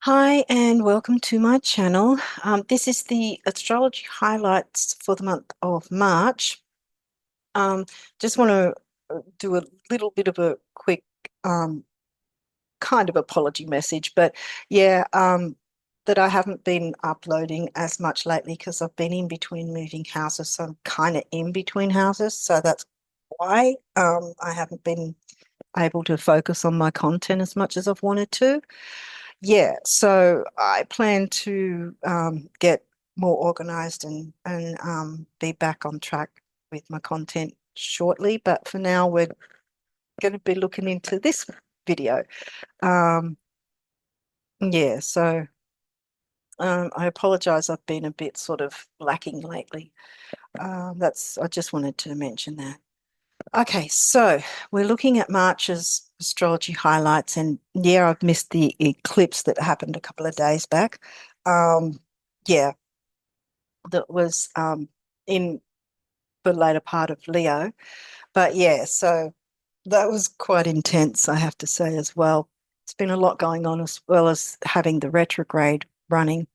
Hi, and welcome to my channel. This is the astrology highlights for the month of March. Um, just want to do a little bit of a quick um, kind of apology message, but yeah, that I haven't been uploading as much lately because I've been in between moving houses, so I'm kind of in between houses, so that's why I haven't been able to focus on my content as much as I've wanted to. Yeah, so I plan to get more organized and be back on track with my content shortly. But for now, we're going to be looking into this video. Um, yeah, so I apologize. I've been a bit sort of lacking lately. I just wanted to mention that. Okay, so we're looking at March's astrology highlights, and yeah, I've missed the eclipse that happened a couple of days back. Um, yeah, that was in the later part of Leo. But yeah, so that was quite intense, I have to say, as well. It's been a lot going on, as well as having the retrograde running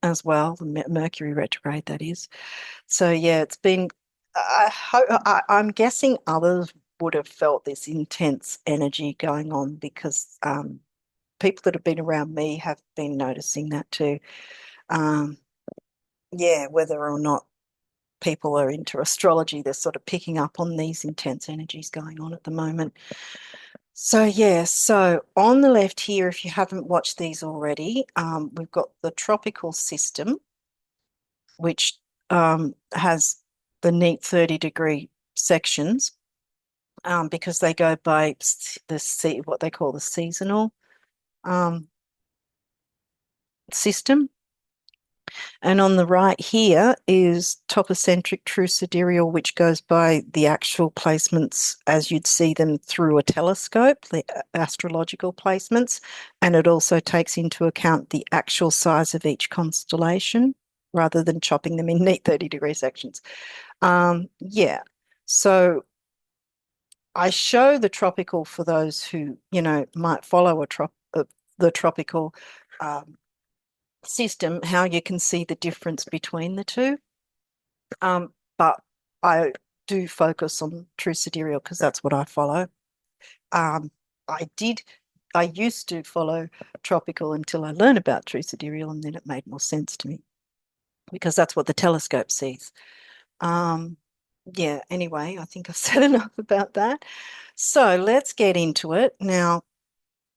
as well, the Mercury retrograde, that is. So yeah, it's been. I'm guessing others would have felt this intense energy going on because people that have been around me have been noticing that too. Um, yeah, whether or not people are into astrology, they're sort of picking up on these intense energies going on at the moment. So yeah, so on the left here, if you haven't watched these already, we've got the tropical system, which has the neat 30-degree sections because they go by what they call the seasonal um, system. And on the right here is Topocentric True Sidereal, which goes by the actual placements as you'd see them through a telescope, the astrological placements. And it also takes into account the actual size of each constellation rather than chopping them in neat 30-degree sections. Yeah. So I show the tropical for those who, might follow the tropical um, system, how you can see the difference between the two. But I do focus on True Sidereal because that's what I follow. Um, I did, I used to follow tropical until I learned about True Sidereal, and then it made more sense to me because that's what the telescope sees. Um, yeah, anyway, I think I've said enough about that. So let's get into it. Now,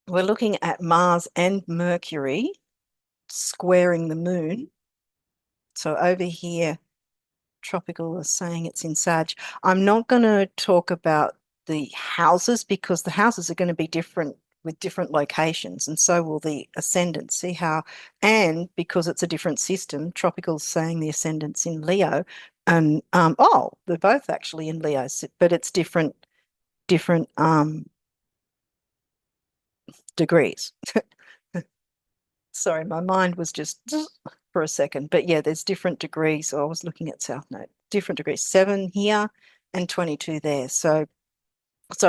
we're looking at Mars and Mercury squaring the moon. So over here, tropical is saying it's in Sag. I'm not going to talk about the houses because the houses are going to be different with different locations, and so will the ascendants. See how, and because it's a different system, tropical is saying the ascendant's in Leo, and oh, they're both actually in Leo, but it's different degrees. Sorry, my mind was just for a second. But yeah, there's different degrees. So I was looking at South Node, different degrees, 7 here and 22 there. So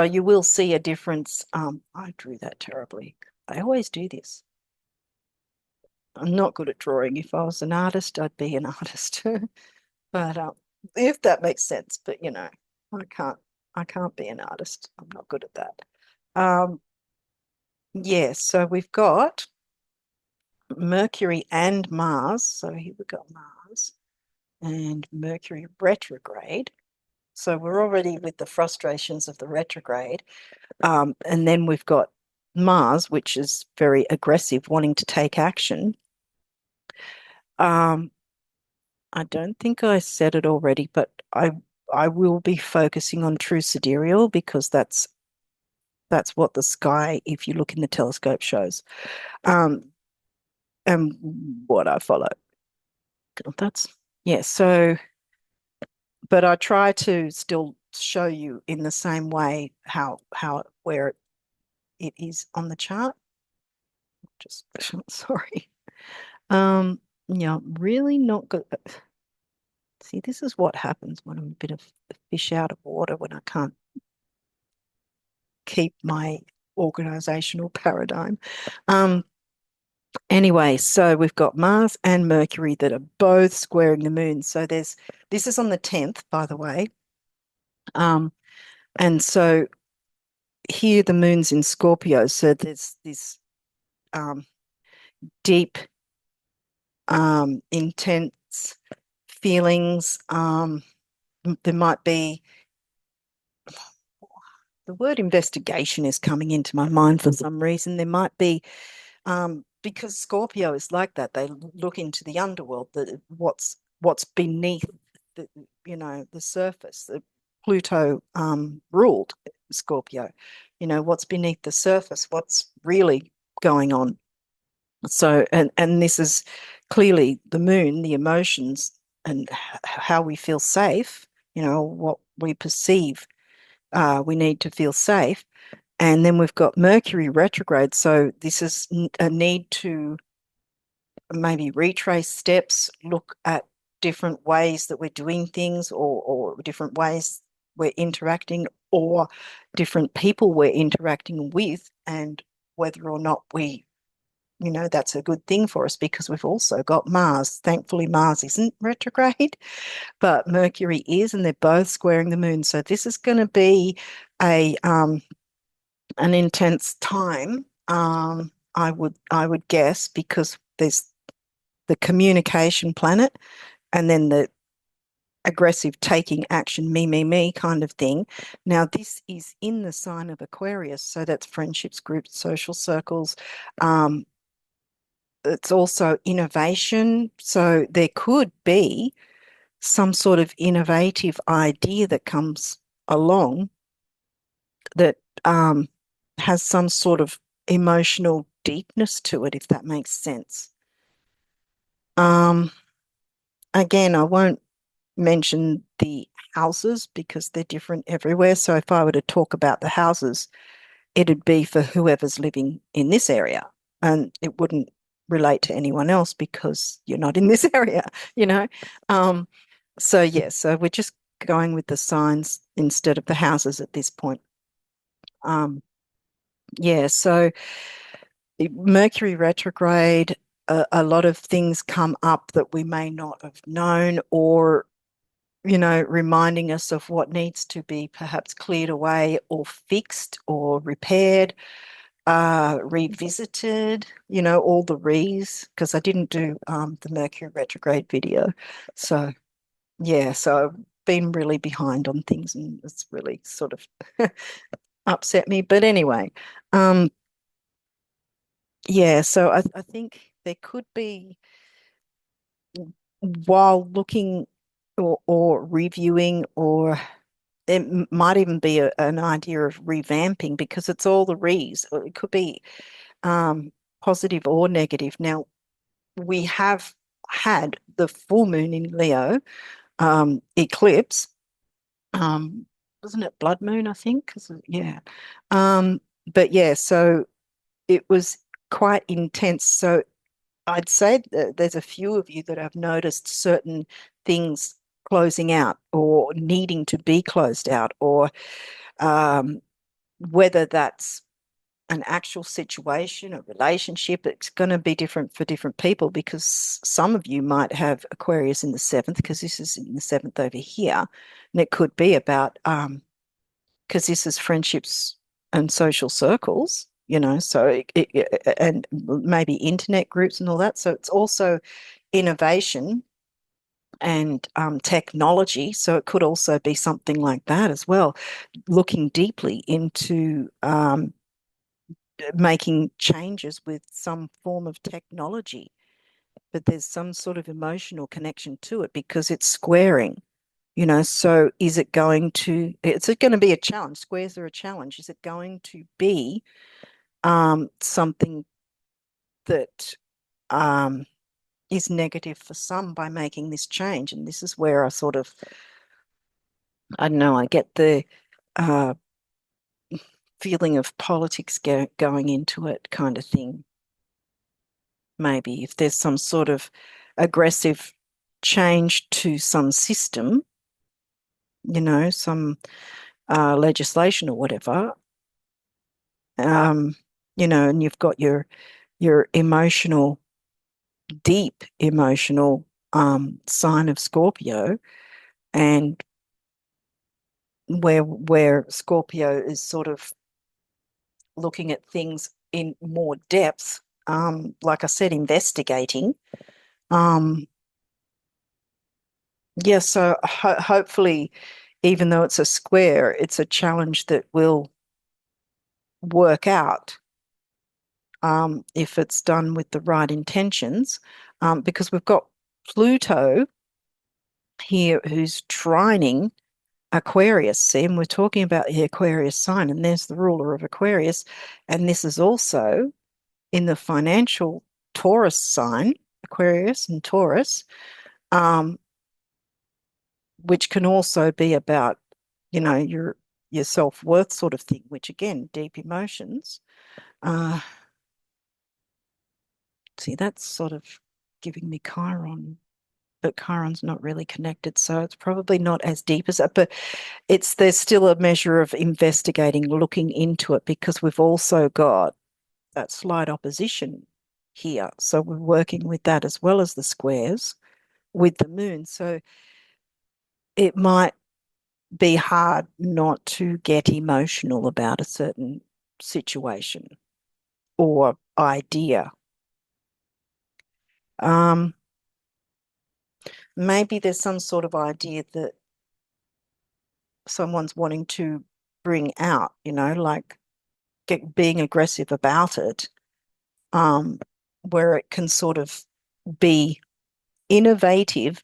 you will see a difference. I drew that terribly. I always do this. I'm not good at drawing. If I was an artist, I'd be an artist. But if that makes sense. But I can't I can't be an artist. I'm not good at that. Um, yeah, so we've got Mercury and Mars. So here we've got Mars and Mercury retrograde. So we're already with the frustrations of the retrograde. And then we've got Mars, which is very aggressive, wanting to take action. Um, I don't think I said it already, but I will be focusing on true sidereal because that's what the sky, if you look in the telescope, shows. Um, and what I follow. That's yeah. So but I try to still show you in the same way how where it is on the chart. Just sorry. Yeah, really not good. See, this is what happens when I'm a bit of a fish out of water when I can't keep my organizational paradigm. Um, Anyway, so we've got Mars and Mercury that are both squaring the moon. So this is on the 10th, by the way. Um, and so here the moon's in Scorpio. So there's this um, deep, intense feelings. There might be, the word investigation is coming into my mind for some reason. There might be, because Scorpio is like that. They look into the underworld, what's beneath the, the surface. Pluto ruled Scorpio. What's beneath the surface, what's really going on. So, and this is clearly the moon, the emotions, and how we feel safe, what we perceive we need to feel safe. And then we've got Mercury retrograde. So this is a need to maybe retrace steps, look at different ways that we're doing things, or different ways we're interacting, or different people we're interacting with, and whether or not that's a good thing for us, because we've also got Mars. Thankfully, Mars isn't retrograde, but Mercury is, and they're both squaring the moon. So this is going to be a an intense time. I would guess, because there's the communication planet, and then the aggressive taking action, me kind of thing. Now, this is in the sign of Aquarius, so that's friendships, groups, social circles. It's also innovation. So there could be some sort of innovative idea that comes along that has some sort of emotional deepness to it, if that makes sense. Um, Again, I won't mention the houses because they're different everywhere. So if I were to talk about the houses, it'd be for whoever's living in this area, and it wouldn't relate to anyone else because you're not in this area, you know. Um, so yeah, so we're just going with the signs instead of the houses at this point. Um, yeah, so Mercury retrograde, a lot of things come up that we may not have known, or reminding us of what needs to be perhaps cleared away or fixed or repaired, revisited, all the re's, because I didn't do the Mercury retrograde video. So, yeah, so I've been really behind on things, and it's really sort of upset me. But anyway, um, yeah, so I think there could be, while looking or reviewing, or it might even be an idea of revamping, because it's all the re's. Or it could be um, positive or negative. Now, we have had the full moon in Leo eclipse. Wasn't it blood moon, I think? Yeah. Um, but yeah, so it was quite intense. So I'd say that there's a few of you that have noticed certain things closing out or needing to be closed out, or um, whether that's an actual situation, a relationship. It's going to be different for different people, because some of you might have Aquarius in the seventh, because this is in the seventh over here. And it could be about, because this is friendships and social circles, so and maybe internet groups and all that. So it's also innovation and technology. So it could also be something like that as well, looking deeply into making changes with some form of technology. But there's some sort of emotional connection to it because it's squaring. So is it going to be a challenge? Squares are a challenge. Is it going to be something that um, is negative for some by making this change? And this is where I don't know, I get the uh, feeling of politics going into it, kind of thing. Maybe if there's some sort of aggressive change to some system, some legislation or whatever, um, and you've got your your emotional, deep emotional sign of Scorpio, and where Scorpio is sort of looking at things in more depth, like I said, investigating. Um, yeah, so hopefully, even though it's a square, it's a challenge that will work out if it's done with the right intentions, because we've got Pluto here who's trining Aquarius. See, and we're talking about the Aquarius sign, and there's the ruler of Aquarius, and this is also in the financial Taurus sign, Aquarius and Taurus, um, which can also be about, your self-worth sort of thing, which again, deep emotions. Uh, see, that's sort of giving me Chiron, but Chiron's not really connected, so it's probably not as deep as that. But there's still a measure of investigating, looking into it, because we've also got that slight opposition here. So we're working with that as well as the squares with the moon. So it might be hard not to get emotional about a certain situation or idea. Um, Maybe there's some sort of idea that someone's wanting to bring out, like being aggressive about it, where it can sort of be innovative,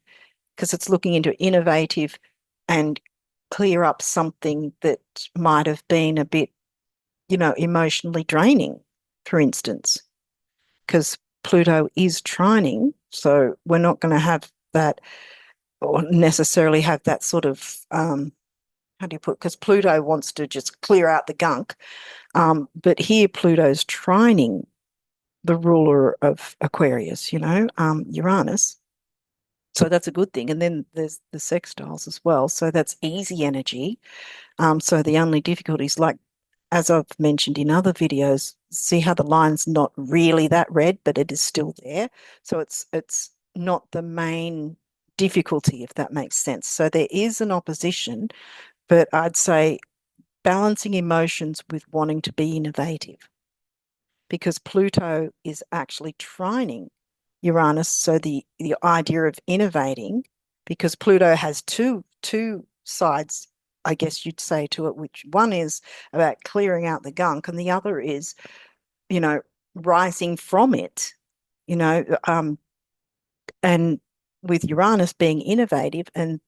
because it's looking into innovative and clear up something that might have been a bit, emotionally draining, for instance, because Pluto is trining. So we're not going to have that, or necessarily have that sort of, how do you put, because Pluto wants to just clear out the gunk. But here Pluto's trining the ruler of Aquarius, Uranus. So that's a good thing. And then there's the sextiles as well. So that's easy energy. So the only difficulty is, like, as I've mentioned in other videos, see how the line's not really that red, but it is still there. So it's not the main difficulty, if that makes sense. So there is an opposition, but I'd say balancing emotions with wanting to be innovative, because Pluto is actually trining Uranus. So the idea of innovating, because Pluto has two sides, I guess you'd say, to it, which one is about clearing out the gunk, and the other is, you know, rising from it, you know, and with Uranus being innovative, and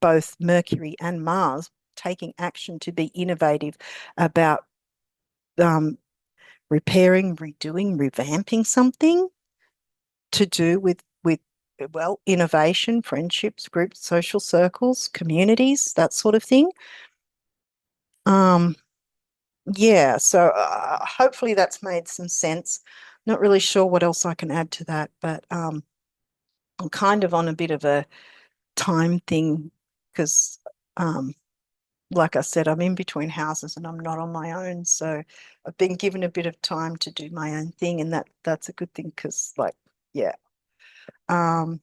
both Mercury and Mars taking action to be innovative about um, repairing, redoing, revamping something to do with well, innovation, friendships, groups, social circles, communities, that sort of thing. Um, yeah, so hopefully that's made some sense. Not really sure what else I can add to that, but I'm kind of on a bit of a time thing, because like I said, I'm in between houses and I'm not on my own. So I've been given a bit of time to do my own thing, and that's a good thing, because, like, yeah. Um,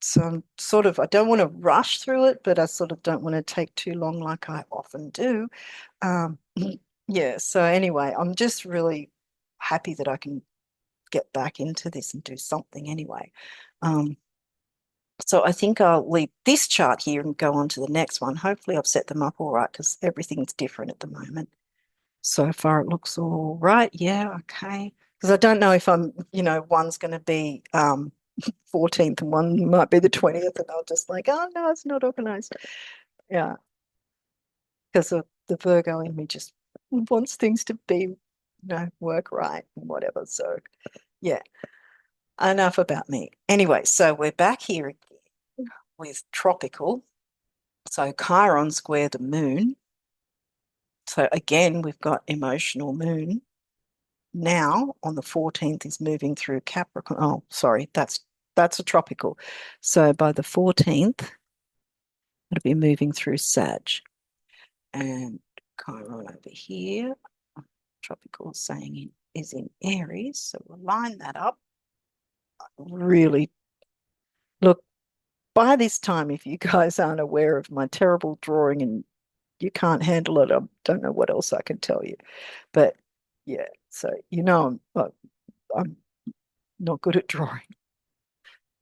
so I'm sort of, I don't want to rush through it, but I sort of don't want to take too long like I often do. Um, yeah, so anyway, I'm just really happy that I can get back into this and do something anyway. Um, so I think I'll leave this chart here and go on to the next one. Hopefully I've set them up all right, because everything's different at the moment. So far it looks all right. Yeah, okay. Because I don't know if one's going to be 14th and one might be the 20th, and I'll just like, oh no, it's not organized. Yeah, because of the Virgo in me just wants things to be, work right and whatever. So yeah, enough about me. Anyway, so we're back here again with tropical. So Chiron square the moon. So again, we've got emotional moon. Now on the 14th is moving through Capricorn. Oh, sorry, that's a tropical. So by the 14th, it'll be moving through Sag. And Chiron over here, tropical saying in is in Aries, so we'll line that up. Really, look, by this time, if you guys aren't aware of my terrible drawing and you can't handle it, I don't know what else I can tell you. But yeah, so I'm not good at drawing.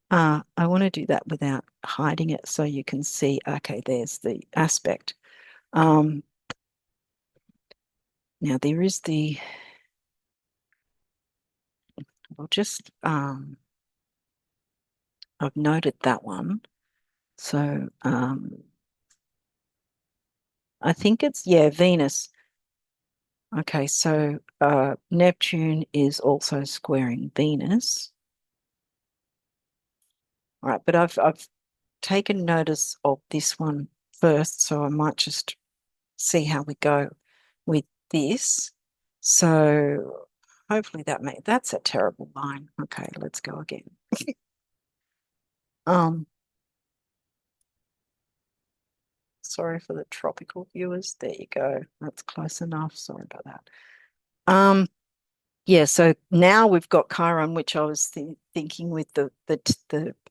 I want to do that without hiding it so you can see, okay, there's the aspect. Now there is I'll just, I've noted that one. So I think it's, yeah, Venus. Okay, so Neptune is also squaring Venus. All right, but I've taken notice of this one first, so I might just see how we go with this. So hopefully that's a terrible line. Okay, let's go again. Um, sorry for the tropical viewers. There you go. That's close enough. Sorry about that. Yeah, so now we've got Chiron, which I was thinking with the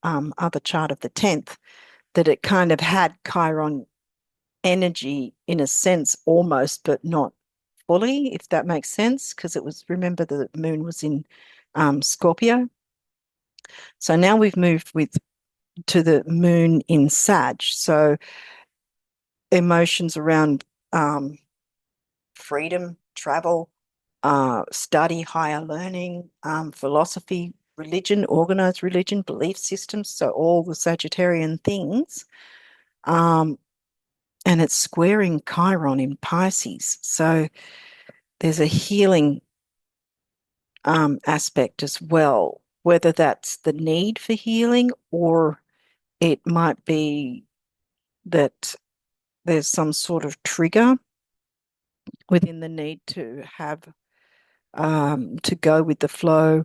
other chart of the 10th, that it kind of had Chiron energy in a sense almost, but not fully, if that makes sense, because it was, remember, the moon was in Scorpio. So now we've moved to the moon in Sag. So emotions around freedom, travel, study, higher learning, philosophy, religion, organized religion, belief systems. So all the Sagittarian things. And it's squaring Chiron in Pisces. So there's a healing aspect as well, whether that's the need for healing or it might be that there's some sort of trigger within the need to have to go with the flow,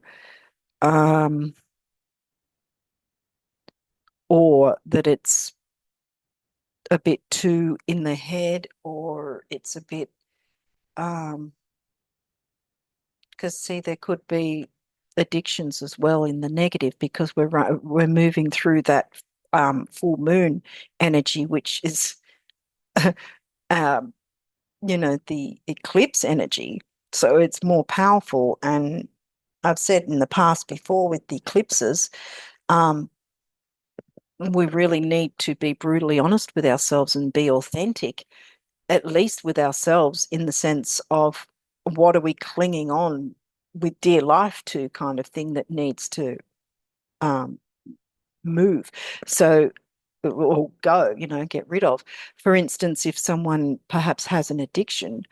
or that it's a bit too in the head, or it's a bit because see, there could be addictions as well in the negative because we're moving through that full moon energy, which is um, the eclipse energy. So it's more powerful. And I've said in the past before with the eclipses, we really need to be brutally honest with ourselves and be authentic, at least with ourselves, in the sense of what are we clinging on with dear life to, kind of thing that needs to um, move. So, or go, get rid of. For instance, if someone perhaps has an addiction,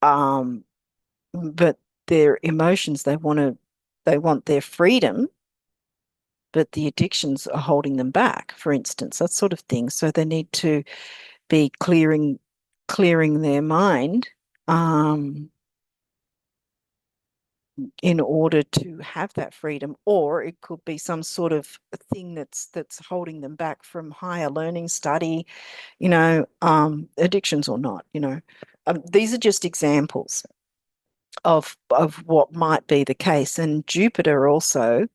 but their emotions, they want their freedom, but the addictions are holding them back, for instance, that sort of thing. So they need to be clearing their mind in order to have that freedom, or it could be some sort of thing that's holding them back from higher learning, study, addictions or not. These are just examples of what might be the case. And Jupiter also,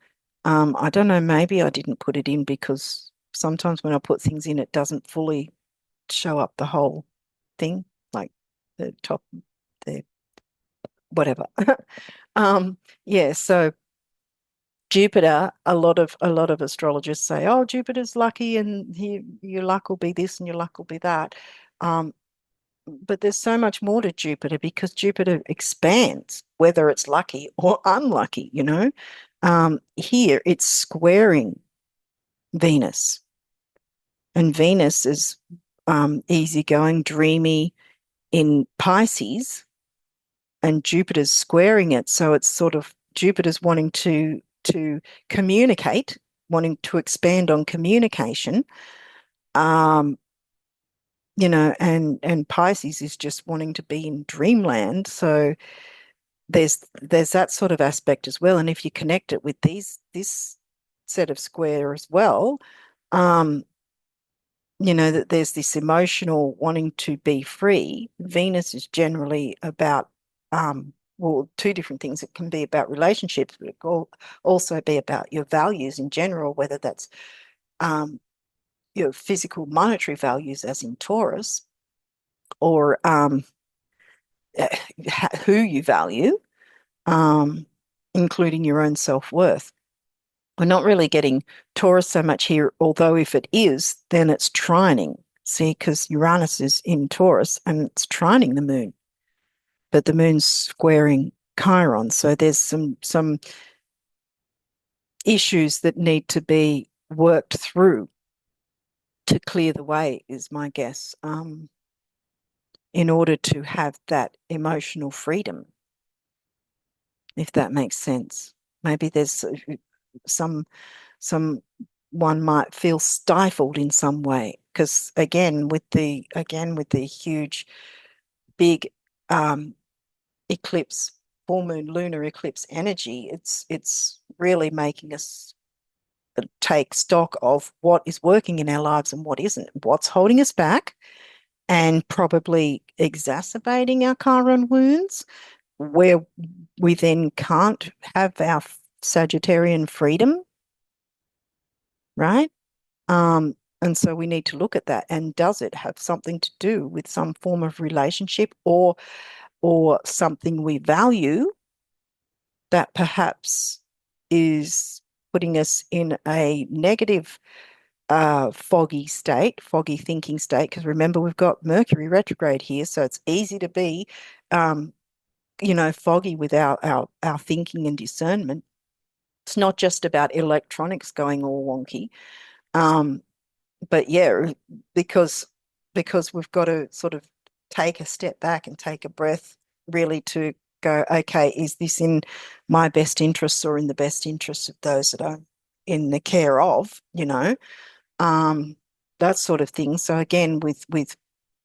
I don't know, maybe I didn't put it in because sometimes when I put things in, it doesn't fully show up the whole thing, like the top, the whatever. Yeah, so Jupiter, a lot of astrologers say, oh, Jupiter's lucky and your luck will be this and your luck will be that. But there's so much more to Jupiter because Jupiter expands, whether it's lucky or unlucky. Here it's squaring Venus, and Venus is easygoing, dreamy in Pisces, and Jupiter's squaring it. So it's sort of Jupiter's wanting to communicate, wanting to expand on communication. Um, and Pisces is just wanting to be in dreamland. So there's that sort of aspect as well. And if you connect it with this set of square as well, that there's this emotional wanting to be free. Venus is generally about well, two different things. It can be about relationships, but it can also be about your values in general, whether that's your physical monetary values, as in Taurus, or who you value, um, including your own self-worth. We're not really getting Taurus so much here, although if it is, then it's trining. See, because Uranus is in Taurus and it's trining the moon, but the moon's squaring Chiron. So there's some issues that need to be worked through to clear the way, is my guess, in order to have that emotional freedom, if that makes sense. Maybe there's some one might feel stifled in some way because again with the huge big eclipse, full moon lunar eclipse energy, it's really making us take stock of what is working in our lives and what isn't, what's holding us back and probably exacerbating our Chiron wounds, where we then can't have our Sagittarian freedom, right? And so we need to look at that. And does it have something to do with some form of relationship or something we value that perhaps is putting us in a negative foggy state, foggy thinking state? Because remember, we've got Mercury retrograde here, so it's easy to be foggy with our thinking and discernment. It's not just about electronics going all wonky. But yeah, because we've got to sort of take a step back and take a breath, really, to go, okay, is this in my best interests or in the best interests of those that I'm in the care of, um, that sort of thing. So again, with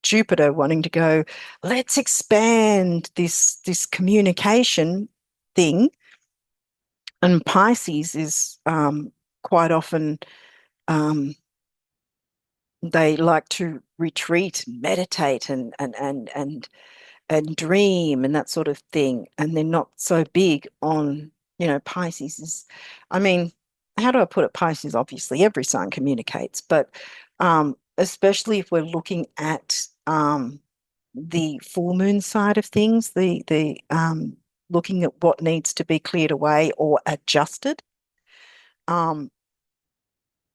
Jupiter wanting to go, let's expand this communication thing, and Pisces is quite often they like to retreat, meditate, and dream and that sort of thing. And they're not so big on, Pisces is, I mean, how do I put it? Pisces, obviously, every sign communicates, but especially if we're looking at the full moon side of things, the looking at what needs to be cleared away or adjusted. Um,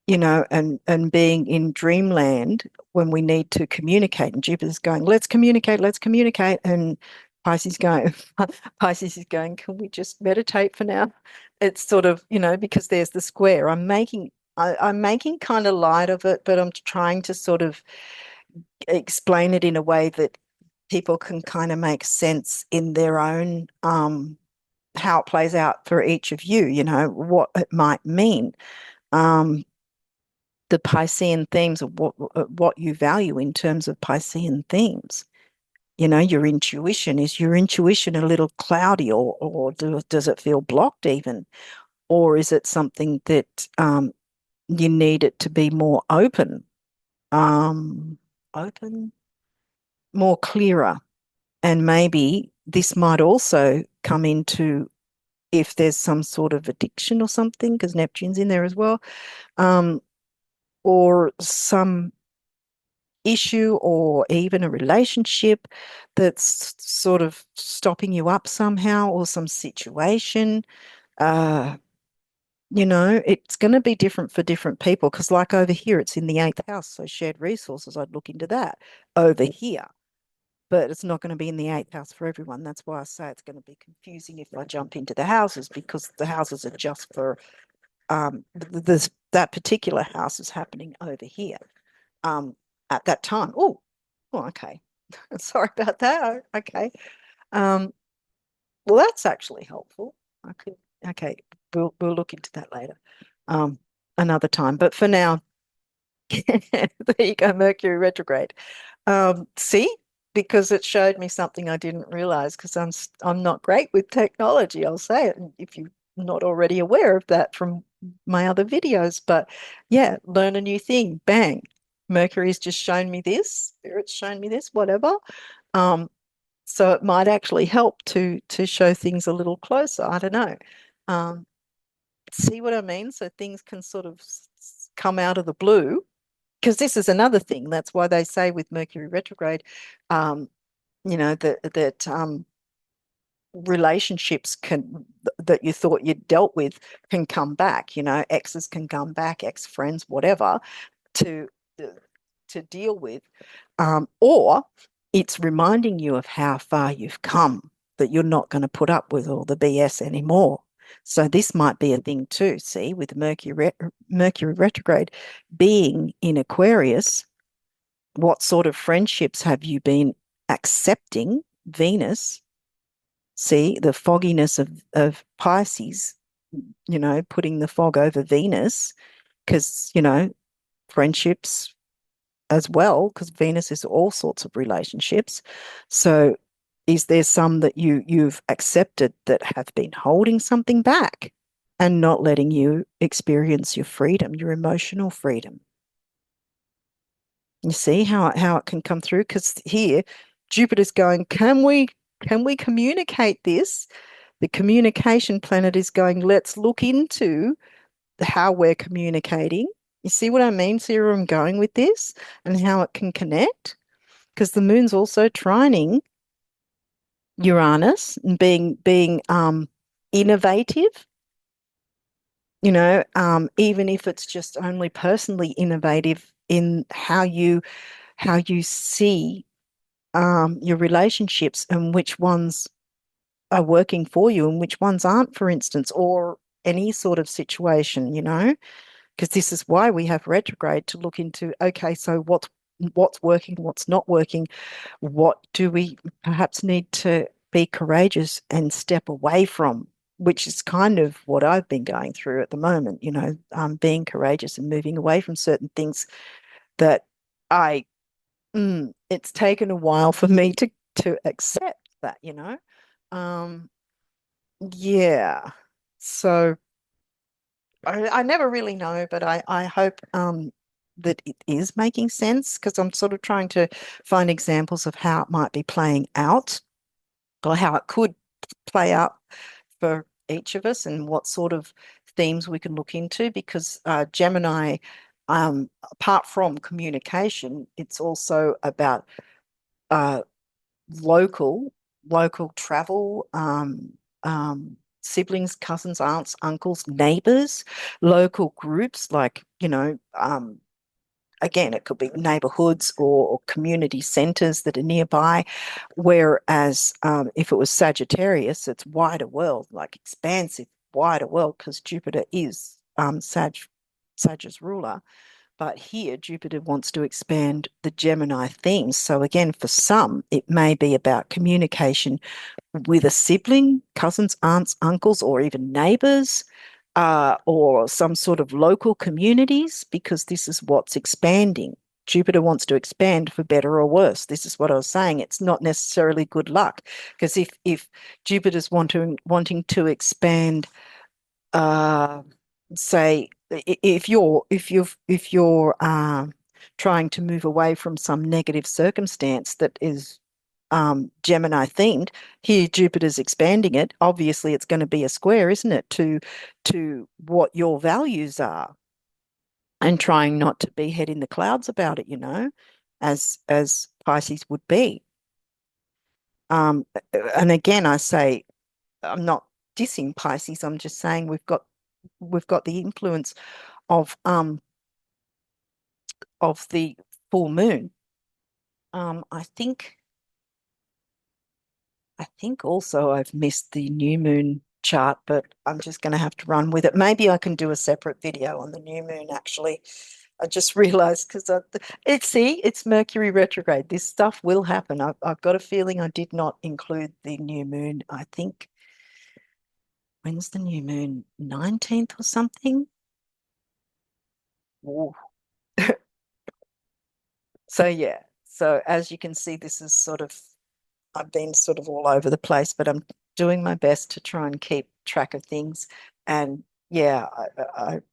and being in dreamland when we need to communicate, and Jupiter's going, let's communicate, and Pisces going, Pisces is going, can we just meditate for now? It's sort of, because there's the square. I'm making kind of light of it, but I'm trying to sort of explain it in a way that people can kind of make sense in their own how it plays out for each of you, what it might mean. The Piscean themes of what you value in terms of Piscean themes. Your intuition. Is your intuition a little cloudy, or does it feel blocked even? Or is it something that you need it to be more open, open, more clearer? And maybe this might also come into if there's some sort of addiction or something, because Neptune's in there as well, or some issue or even a relationship that's sort of stopping you up somehow, or some situation. Uh, it's going to be different for different people because, like over here, it's in the eighth house. So, shared resources, I'd look into that over here. But it's not going to be in the eighth house for everyone. That's why I say it's going to be confusing if I jump into the houses, because the houses are just for that particular house is happening over here at that time. Oh, okay. Sorry about that. Okay. Well, that's actually helpful. Okay, we'll look into that later, another time. But for now, there you go, Mercury retrograde. See, because it showed me something I didn't realize, because I'm not great with technology, I'll say it, if you're not already aware of that from my other videos. But yeah, learn a new thing. Bang. Mercury's just shown me this, Spirit's shown me this, whatever. So it might actually help to show things a little closer. I don't know. Um, see what I mean? So things can sort of come out of the blue. Because this is another thing. That's why they say with Mercury retrograde, um, that relationships can that you thought you'd dealt with can come back. Exes can come back, ex-friends, whatever, to to deal with, or it's reminding you of how far you've come, that you're not going to put up with all the BS anymore. So this might be a thing too. See, with Mercury retrograde being in Aquarius, what sort of friendships have you been accepting? Venus, see, the fogginess of Pisces, putting the fog over Venus, because, friendships as well, because Venus is all sorts of relationships. So is there some that you've accepted that have been holding something back and not letting you experience your freedom, your emotional freedom? You see how it can come through? Because here Jupiter's going, can we communicate this? The communication planet is going, let's look into how we're communicating. You see what I mean? See where I'm going with this and how it can connect? Because the moon's also trining Uranus and being innovative, even if it's just only personally innovative in how you see your relationships and which ones are working for you and which ones aren't, for instance, or any sort of situation, because this is why we have retrograde to look into, okay, so what's working, what's not working, what do we perhaps need to be courageous and step away from, which is kind of what I've been going through at the moment, being courageous and moving away from certain things that I it's taken a while for me to accept that. Um, yeah. So I never really know, but I hope that it is making sense because I'm sort of trying to find examples of how it might be playing out or how it could play out for each of us and what sort of themes we can look into because Gemini, apart from communication, it's also about uh, local local travel, siblings, cousins, aunts, uncles, neighbors, local groups like, again, it could be neighborhoods or community centers that are nearby. Whereas if it was Sagittarius, it's wider world, like expansive, wider world, because Jupiter is Sag's ruler. But here, Jupiter wants to expand the Gemini themes. So, again, for some, it may be about communication with a sibling, cousins, aunts, uncles, or even neighbors, or some sort of local communities, because this is what's expanding. Jupiter wants to expand for better or worse. This is what I was saying. It's not necessarily good luck, because if Jupiter's wanting to expand, uh, say if you're trying to move away from some negative circumstance that is Gemini themed, here Jupiter's expanding it. Obviously, it's going to be a square, isn't it, to what your values are, and trying not to be head in the clouds about it, as Pisces would be. And again, I say I'm not dissing Pisces. I'm just saying we've got the influence of um of the full moon. I think also I've missed the new moon chart, but I'm just going to have to run with it. Maybe I can do a separate video on the new moon, actually. I just realized because it's Mercury retrograde. This stuff will happen. I've got a feeling I did not include the new moon. I think, when's the new moon? 19th or something? Ooh. So yeah. So as you can see, this is sort of I've been sort of all over the place, but I'm doing my best to try and keep track of things. And yeah,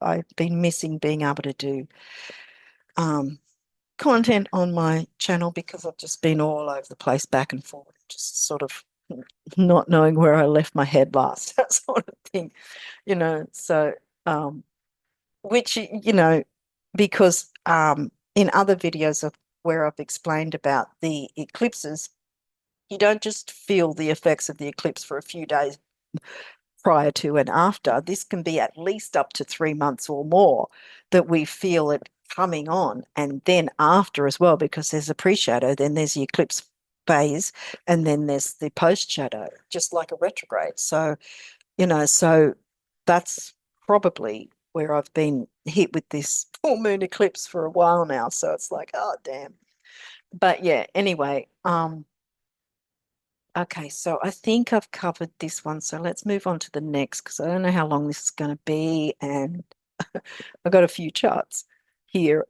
I've been missing being able to do content on my channel because I've just been all over the place, back and forward, just sort of not knowing where I left my head last, that sort of thing, you know. So, which, because in other videos of where I've explained about the eclipses, you don't just feel the effects of the eclipse for a few days prior to and after. This can be at least up to 3 months or more that we feel it coming on, and then after as well, because there's a pre-shadow, then there's the eclipse phase, and then there's the post-shadow, just like a retrograde. So, so that's probably where I've been hit with this full moon eclipse for a while now. So it's like, oh damn. But yeah, anyway, okay, so I think I've covered this one. So let's move on to the next because I don't know how long this is going to be. And I've got a few charts here.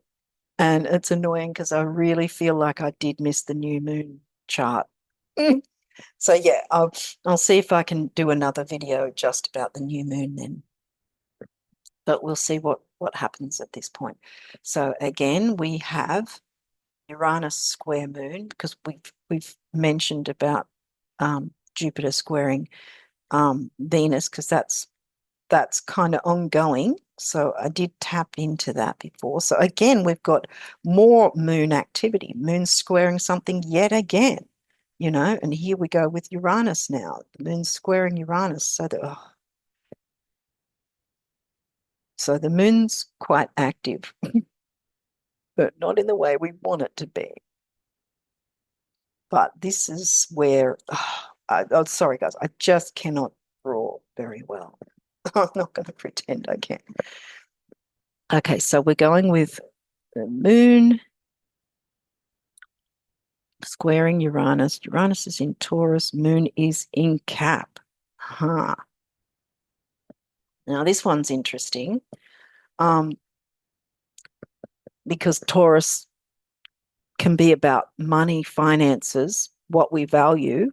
And it's annoying because I really feel like I did miss the new moon chart. So yeah, I'll see if I can do another video just about the new moon then. But we'll see what happens at this point. So again, we have Uranus square moon because we've mentioned about Jupiter squaring Venus because that's kind of ongoing. So I did tap into that before. So again, we've got more moon activity, moon squaring something yet again, and here we go with Uranus now, the moon squaring Uranus. So the moon's quite active, but not in the way we want it to be. But this is where, oh, sorry guys, I just cannot draw very well. I'm not going to pretend I can. Okay, so we're going with the moon squaring Uranus. Uranus is in Taurus, moon is in Cap. Huh. Now this one's interesting because Taurus can be about money, finances, what we value,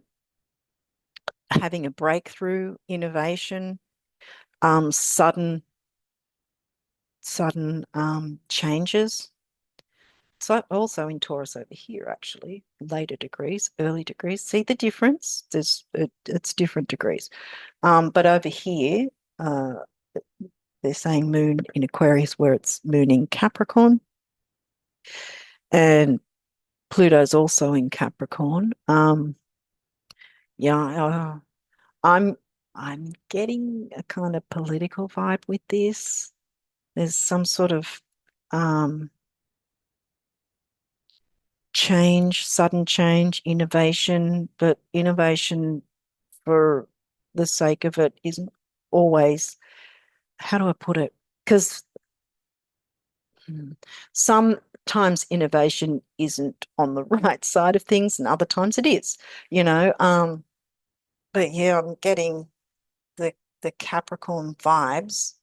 having a breakthrough, innovation, sudden changes. So also in Taurus over here, actually, later degrees, early degrees. See the difference? It's different degrees. But over here, they're saying moon in Aquarius where it's moon in Capricorn. And Pluto's also in Capricorn. Yeah, I'm getting a kind of political vibe with this. There's some sort of change, sudden change, innovation, but innovation for the sake of it isn't always, how do I put it? Because sometimes innovation isn't on the right side of things, and other times it is, you know. But yeah, I'm getting the the Capricorn vibes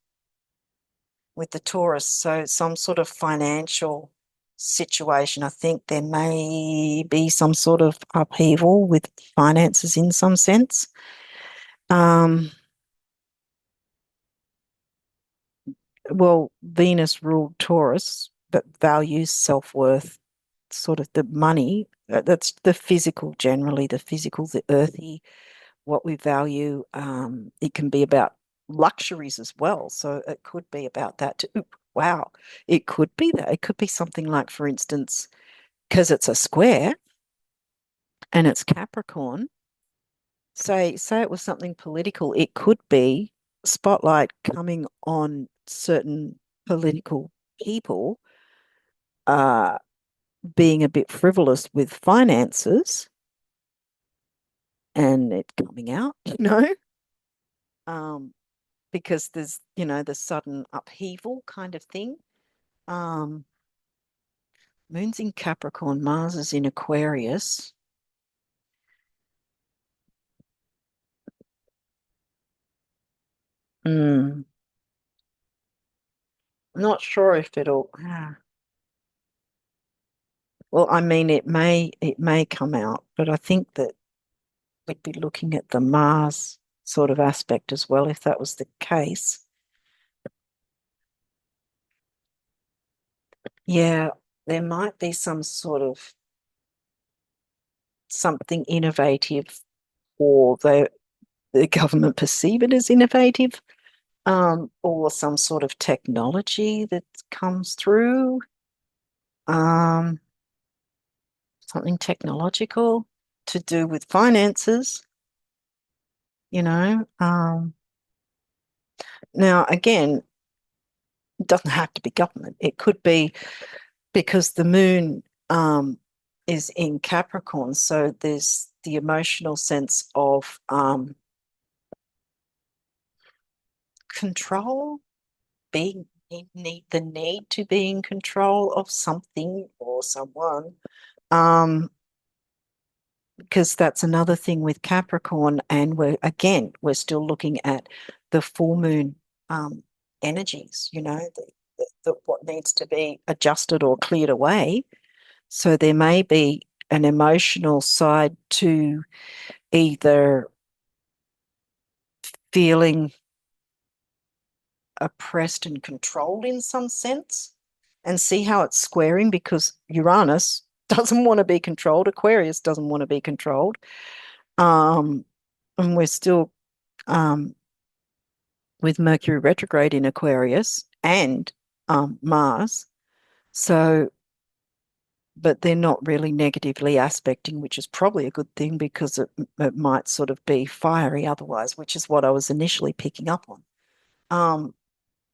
with the Taurus. So some sort of financial situation. I think there may be some sort of upheaval with finances in some sense. Um, well, Venus ruled Taurus, but values self-worth, sort of the money. That's the physical, generally, the physical, the earthy, what we value. It can be about luxuries as well. So it could be about that too. Oop, wow. It could be that. It could be something like, for instance, because it's a square and it's Capricorn, say it was something political, it could be spotlight coming on certain political people uh being a bit frivolous with finances and it coming out, um, because there's, the sudden upheaval kind of thing. Um, Moon's in Capricorn, Mars is in Aquarius. Mm, not sure if it'll. Well, I mean, it may come out, but I think that we'd be looking at the Mars sort of aspect as well if that was the case. Yeah, there might be some sort of something innovative, or the government perceive it as innovative, or some sort of technology that comes through, um, something technological to do with finances, you know. Now, again, it doesn't have to be government. It could be because the moon is in Capricorn, so there's the emotional sense of control, being the need to be in control of something or someone. Because that's another thing with Capricorn, and we're still looking at the full moon um, energies, what needs to be adjusted or cleared away. So there may be an emotional side to either feeling oppressed and controlled in some sense, and see how it's squaring, because Uranus doesn't want to be controlled, Aquarius doesn't want to be controlled. Um, and we're still um, with Mercury retrograde in Aquarius and Mars. So, but they're not really negatively aspecting, which is probably a good thing, because it might sort of be fiery otherwise, which is what I was initially picking up on.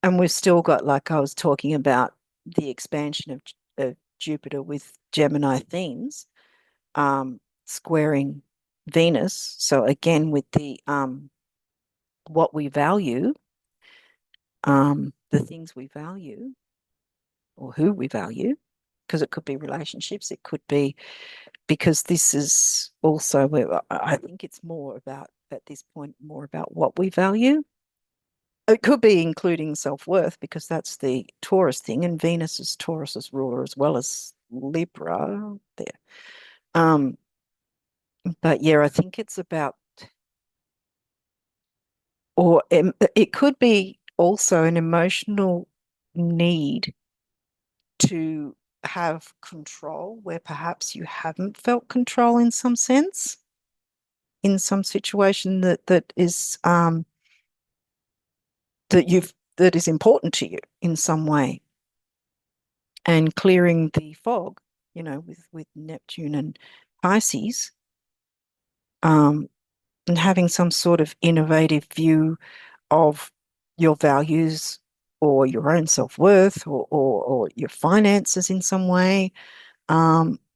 And we've still got, like I was talking about, the expansion of Jupiter with Gemini themes, squaring Venus. So again, with the what we value, the things we value, or who we value, because it could be relationships, it could be, because this is also where I think it's more about, at this point, more about what we value. It could be including self-worth, because that's the Taurus thing, and Venus is Taurus's ruler as well as Libra there. Um, but yeah, I think it's about, or it could be also an emotional need to have control where perhaps you haven't felt control in some sense, in some situation that is that is important to you in some way, and clearing the fog, with Neptune and Pisces, um, and having some sort of innovative view of your values, or your own self-worth, or your finances in some way.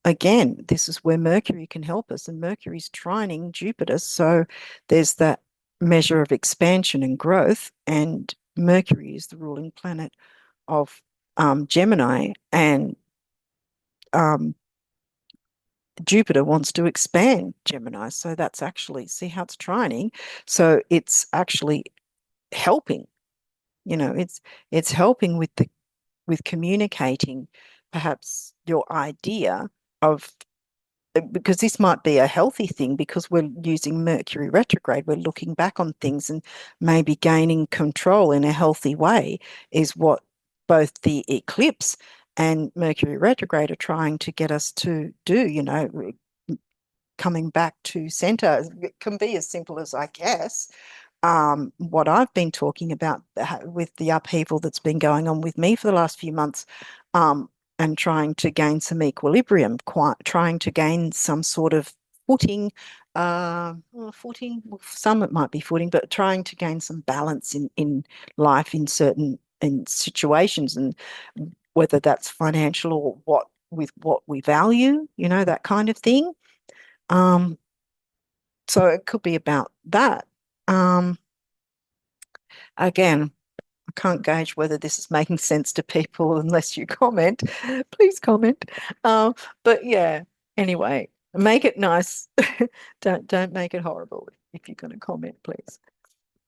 Again, this is where Mercury can help us, and Mercury's trining Jupiter. So there's that measure of expansion and growth, and Mercury is the ruling planet of Gemini, and um, Jupiter wants to expand Gemini. So that's actually, see how it's trining. So it's actually helping, it's helping with communicating perhaps your idea of, because this might be a healthy thing, because we're using Mercury retrograde, we're looking back on things, and maybe gaining control in a healthy way is what both the eclipse and Mercury retrograde are trying to get us to do, coming back to center. It can be as simple as, I guess, what I've been talking about with the upheaval that's been going on with me for the last few months, and trying to gain some equilibrium, trying to gain some sort of footing, well, some it might be footing, but trying to gain some balance in life, in situations, and whether that's financial, or what we value, that kind of thing. Um, so it could be about that. Again, I can't gauge whether this is making sense to people unless you comment. Please comment. But yeah, anyway, make it nice. Don't make it horrible if you're going to comment, please.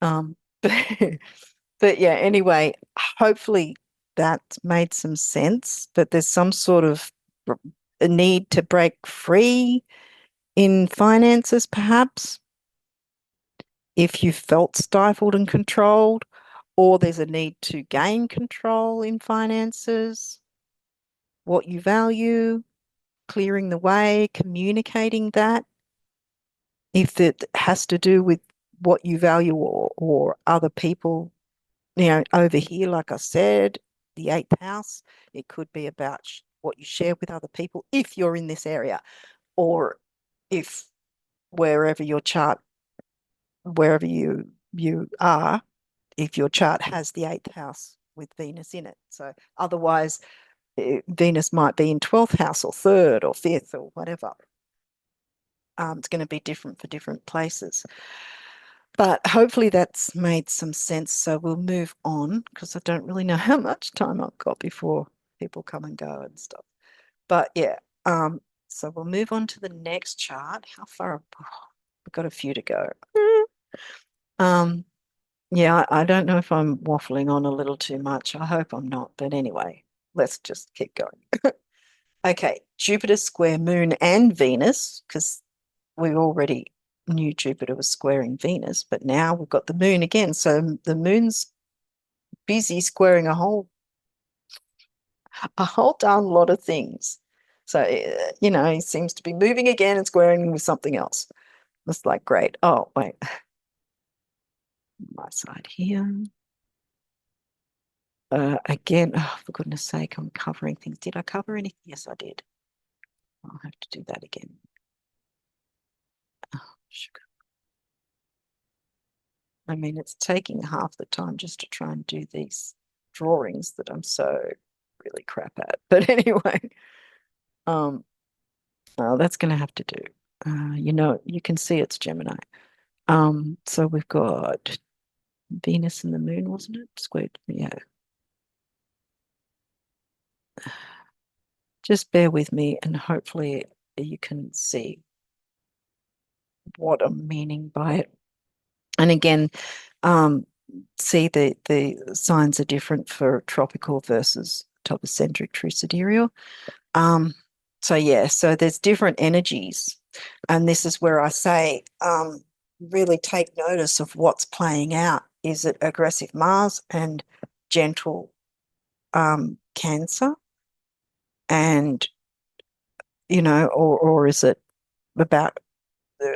But, but yeah, anyway, hopefully that made some sense. But there's some sort of a need to break free in finances, perhaps, if you felt stifled and controlled, or there's a need to gain control in finances. what you value, clearing the way, communicating that. If it has to do with what you value or other people, over here, like I said, the eighth house, it could be about what you share with other people if you're in this area, or if wherever your chart, wherever you are, if your chart has the eighth house with Venus in it. So otherwise, Venus might be in 12th house or third or fifth or whatever. It's going to be different for different places. But hopefully that's made some sense. So we'll move on because I don't really know how much time I've got before people come and go and stuff. But yeah, so we'll move on to the next chart. How far? We've got a few to go. Yeah, I don't know if I'm waffling on a little too much. I hope I'm not. But anyway, let's just keep going. Okay, Jupiter square Moon and Venus, because we already knew Jupiter was squaring Venus, but now we've got the Moon again. So the Moon's busy squaring a whole darn lot of things. So he seems to be moving again and squaring with something else. It's like great. Oh, wait. My side here. Again, oh, for goodness sake, I'm covering things. Did I cover anything? Yes, I did. I'll have to do that again. Oh, sugar. I mean, it's taking half the time just to try and do these drawings that I'm so really crap at. But anyway, well, that's going to have to do. You can see it's Gemini. So we've got Venus and the Moon, wasn't it? Squared, yeah. Just bear with me and hopefully you can see what I'm meaning by it. And again, see the signs are different for tropical versus topocentric true sidereal. So yeah, so there's different energies. And this is where I say, really take notice of what's playing out. Is it aggressive Mars and gentle Cancer? And, or is it about,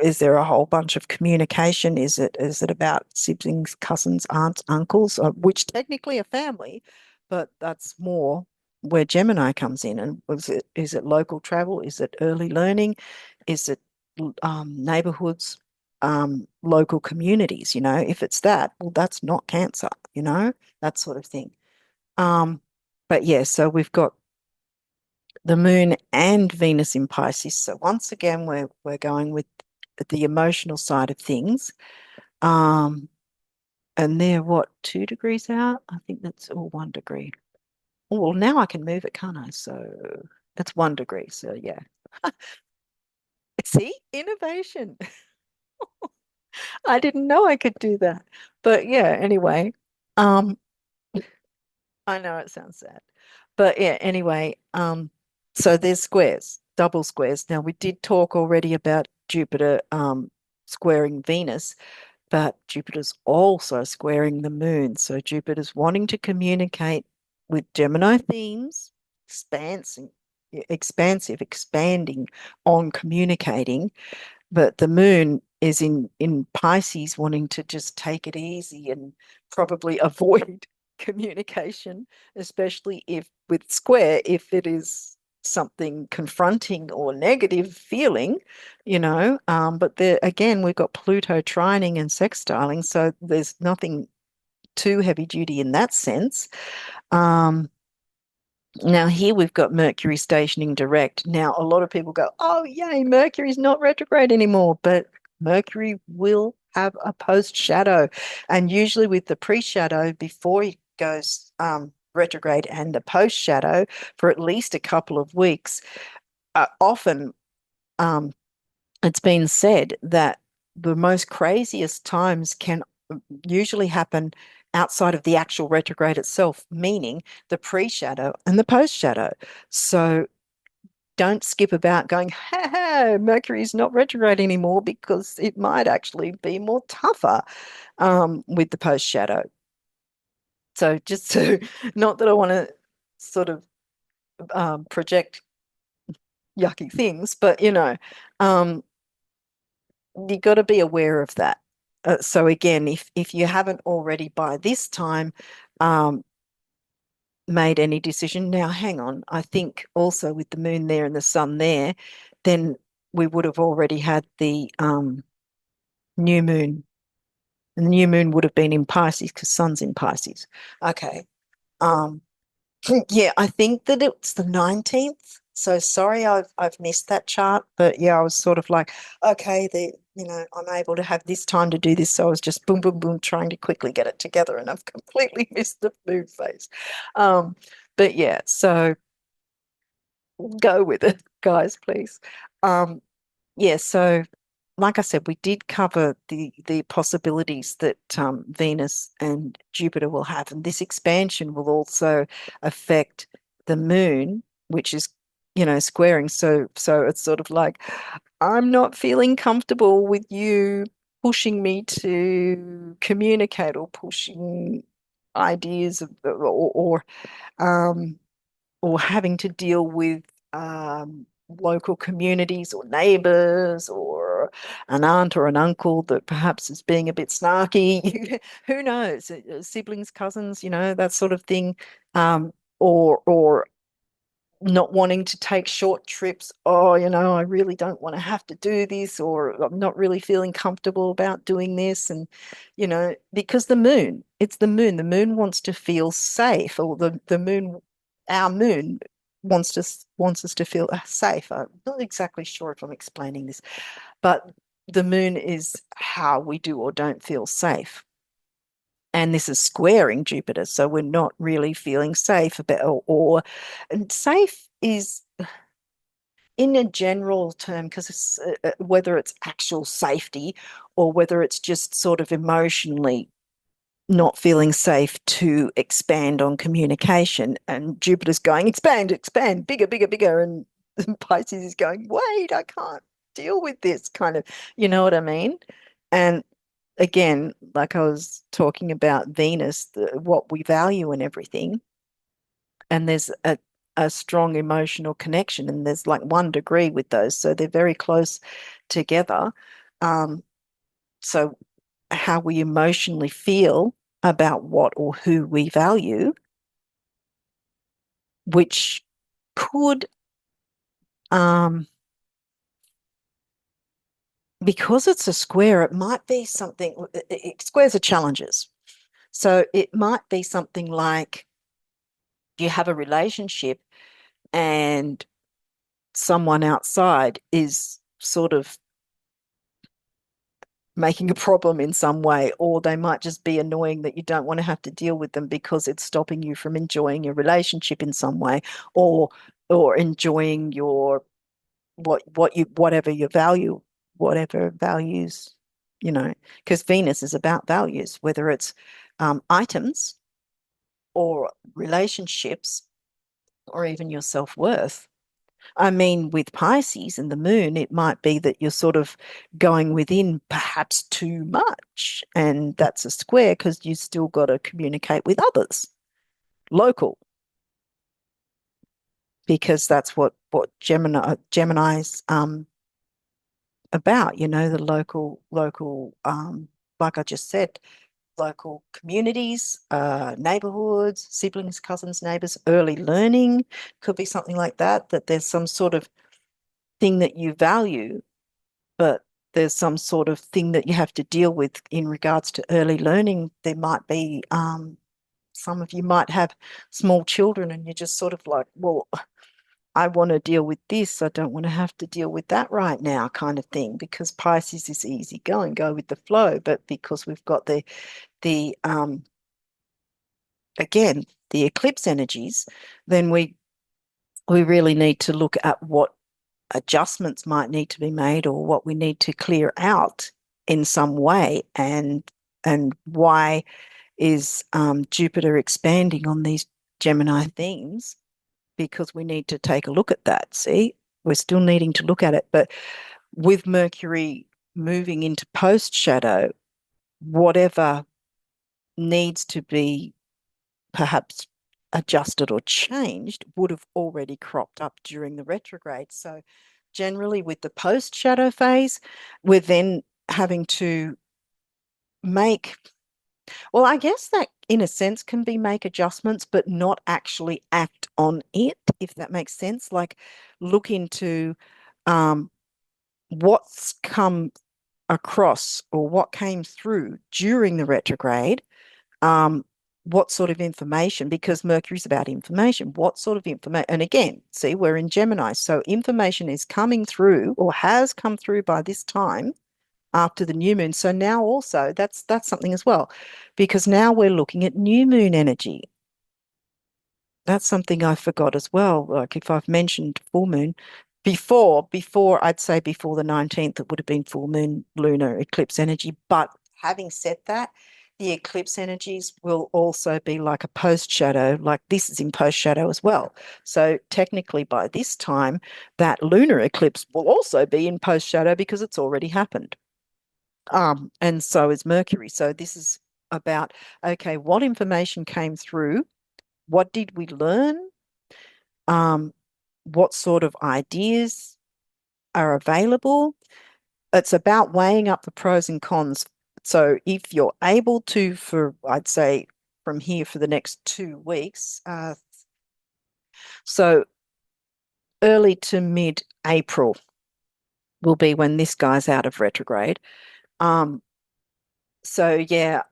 is there a whole bunch of communication? Is it about siblings, cousins, aunts, uncles, which technically are family, but that's more where Gemini comes in. And is it local travel? Is it early learning? Is it neighborhoods, local communities? If it's that, well, that's not Cancer, that sort of thing. But yeah, so we've got the Moon and Venus in Pisces. So once again, we're going with the emotional side of things. And they're what, 2 degrees out? I think that's all 1 degree. Oh, well, now I can move it, can't I? So that's 1 degree. So yeah. See, innovation. I didn't know I could do that. But yeah, anyway. Um, I know it sounds sad. But yeah, anyway, so there's squares, double squares. Now we did talk already about Jupiter squaring Venus, but Jupiter's also squaring the moon. So Jupiter's wanting to communicate with Gemini themes, expansive, expanding on communicating, but the moon is in Pisces wanting to just take it easy and probably avoid communication, especially if with square, if it is something confronting or negative feeling, but there again, we've got Pluto trining and sextiling, so there's nothing too heavy duty in that sense. Now, here we've got Mercury stationing direct. Now, a lot of people go, oh, yay, Mercury's not retrograde anymore, but Mercury will have a post shadow. And usually with the pre shadow, before he goes retrograde and the post shadow for at least a couple of weeks, often it's been said that the most craziest times can usually happen outside of the actual retrograde itself, meaning the pre-shadow and the post-shadow. So don't skip about going, hey, Mercury's not retrograde anymore, because it might actually be more tougher with the post-shadow. So just to, not that I want to sort of project yucky things, but um, you got to be aware of that. So again, if you haven't already by this time um, made any decision, now hang on. I think also with the moon there and the sun there, then we would have already had the new moon. The new moon would have been in Pisces because sun's in Pisces. Okay. Um, yeah, I think that it's the 19th. So sorry I've missed that chart, but yeah, I was sort of like, okay, I'm able to have this time to do this. So I was just boom, boom, boom, trying to quickly get it together, and I've completely missed the moon phase. Um, but yeah, so go with it, guys, please. Um, yeah, so like I said, we did cover the possibilities that Venus and Jupiter will have, and this expansion will also affect the moon, which is, squaring. So it's sort of like I'm not feeling comfortable with you pushing me to communicate or pushing ideas um, or having to deal with local communities or neighbors or an aunt or an uncle that perhaps is being a bit snarky. Who knows? Siblings, cousins, that sort of thing. Or not wanting to take short trips. Oh, I really don't want to have to do this, or I'm not really feeling comfortable about doing this. And, because it's the moon. The moon wants to feel safe, or the moon, our moon wants us to feel safe. I'm not exactly sure if I'm explaining this, but the moon is how we do or don't feel safe. And this is squaring Jupiter, so we're not really feeling safe about, and safe is in a general term, because it's, whether it's actual safety or whether it's just sort of emotionally not feeling safe to expand on communication. And Jupiter's going, expand, expand, bigger, bigger, bigger. And Pisces is going, wait, I can't deal with this kind of, you know what I mean? And again, like I was talking about Venus, what we value and everything, and there's a strong emotional connection, and there's like 1 degree with those, so they're very close together. Um, so how we emotionally feel about what or who we value, which could, um, because it's a square, it might be something, squares are challenges. So it might be something like you have a relationship and someone outside is sort of making a problem in some way, or they might just be annoying that you don't want to have to deal with them because it's stopping you from enjoying your relationship in some way, or enjoying your whatever your value, whatever values, because Venus is about values, whether it's items or relationships or even your self-worth. I mean, with Pisces and the moon, it might be that you're sort of going within perhaps too much. And that's a square because you still got to communicate with others, local, because that's what Gemini's about, the local like I just said, local communities, neighborhoods, siblings, cousins, neighbors, early learning could be something like that, that there's some sort of thing that you value, but there's some sort of thing that you have to deal with in regards to early learning. There might be some of you might have small children and you're just sort of like, well, I want to deal with this. I don't want to have to deal with that right now, kind of thing, because Pisces is easy going, go with the flow. But because we've got the again, the eclipse energies, then we really need to look at what adjustments might need to be made or what we need to clear out in some way, and why is Jupiter expanding on these Gemini themes, because we need to take a look at that. See, we're still needing to look at it, but with Mercury moving into post shadow, whatever needs to be perhaps adjusted or changed would have already cropped up during the retrograde. So generally with the post shadow phase, we're then having to make, well, I guess that in a sense can be make adjustments, but not actually act on it, if that makes sense. Like look into um, what's come across or what came through during the retrograde, um, what sort of information, because Mercury's about information, what sort of information, and again, see, we're in Gemini, so information is coming through or has come through by this time after the new moon. So now also that's something as well, because now we're looking at new moon energy. That's something I forgot as well. Like if I've mentioned full moon before I'd say before the 19th, it would have been full moon lunar eclipse energy. But having said that, the eclipse energies will also be like a post shadow, like this is in post shadow as well. So technically by this time, that lunar eclipse will also be in post shadow because it's already happened. And so is Mercury. So this is about, okay, what information came through? What did we learn? um, what sort of ideas are available. It's about weighing up the pros and cons. So if you're able to, for I'd say from here for the next 2 weeks, so early to mid-April will be when this guy's out of retrograde. Um, so yeah,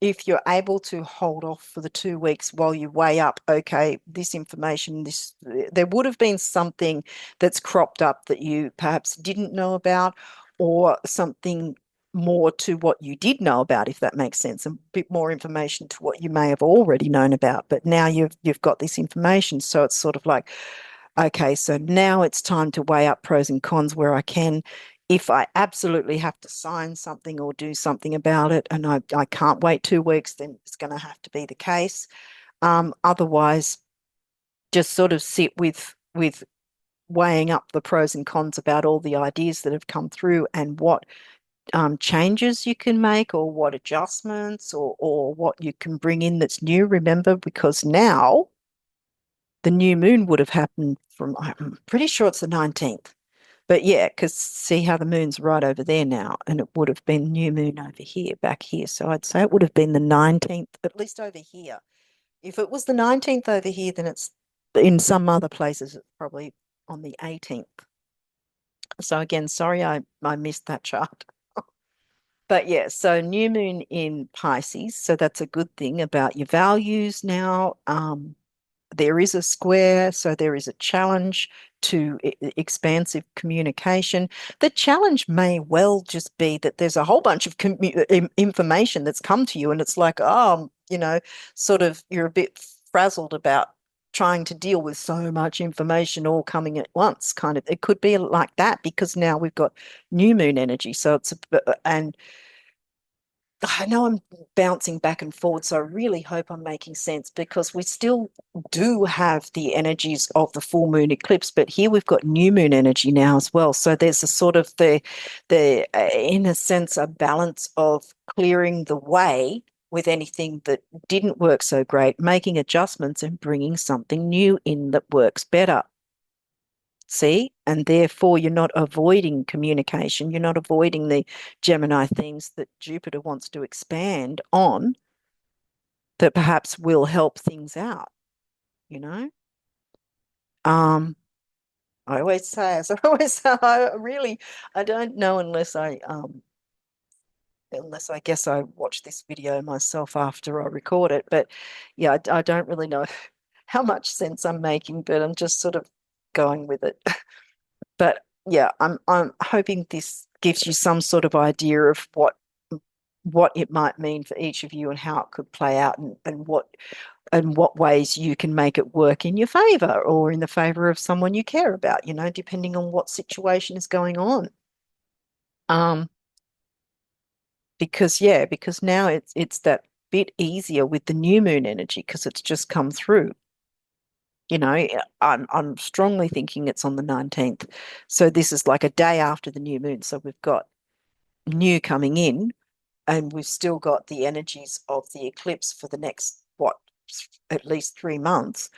if you're able to hold off for the 2 weeks while you weigh up, okay, this information, this there would have been something that's cropped up that you perhaps didn't know about, or something more to what you did know about, if that makes sense, a bit more information to what you may have already known about. But now you've got this information, so it's sort of like, okay, so now it's time to weigh up pros and cons where I can. If I absolutely have to sign something or do something about it and I can't wait 2 weeks, then it's going to have to be the case. Otherwise, just sort of sit with weighing up the pros and cons about all the ideas that have come through and what changes you can make or what adjustments or what you can bring in that's new. Remember, because now the new moon would have happened from, I'm pretty sure it's the 19th. But yeah, because see how the moon's right over there now, and it would have been new moon over here, back here. So I'd say it would have been the 19th, at least over here. If it was the 19th over here, then it's in some other places, it's probably on the 18th. So again, sorry I missed that chart. But yeah, so new moon in Pisces. So that's a good thing about your values now. There is a square, so there is a challenge to expansive communication. The challenge may well just be that there's a whole bunch of information that's come to you, and it's like, oh, sort of you're a bit frazzled about trying to deal with so much information all coming at once. Kind of, it could be like that because now we've got new moon energy. So and I know I'm bouncing back and forward, so I really hope I'm making sense because we still do have the energies of the full moon eclipse, but here we've got new moon energy now as well. So there's a sort of the in a sense, a balance of clearing the way with anything that didn't work so great, making adjustments and bringing something new in that works better. See? And therefore, you're not avoiding communication. You're not avoiding the Gemini themes that Jupiter wants to expand on that perhaps will help things out, you know? Um, I always say, as I always say, I don't know unless I guess I watch this video myself after I record it. But yeah, I don't really know how much sense I'm making, but I'm just sort of going with it. But yeah, I'm hoping this gives you some sort of idea of what it might mean for each of you and how it could play out and what ways you can make it work in your favor or in the favor of someone you care about, depending on what situation is going on. Um, because now it's that bit easier with the new moon energy because it's just come through. I'm strongly thinking it's on the 19th. So this is like a day after the new moon. So we've got new coming in, and we've still got the energies of the eclipse for the next, what, at least 3 months.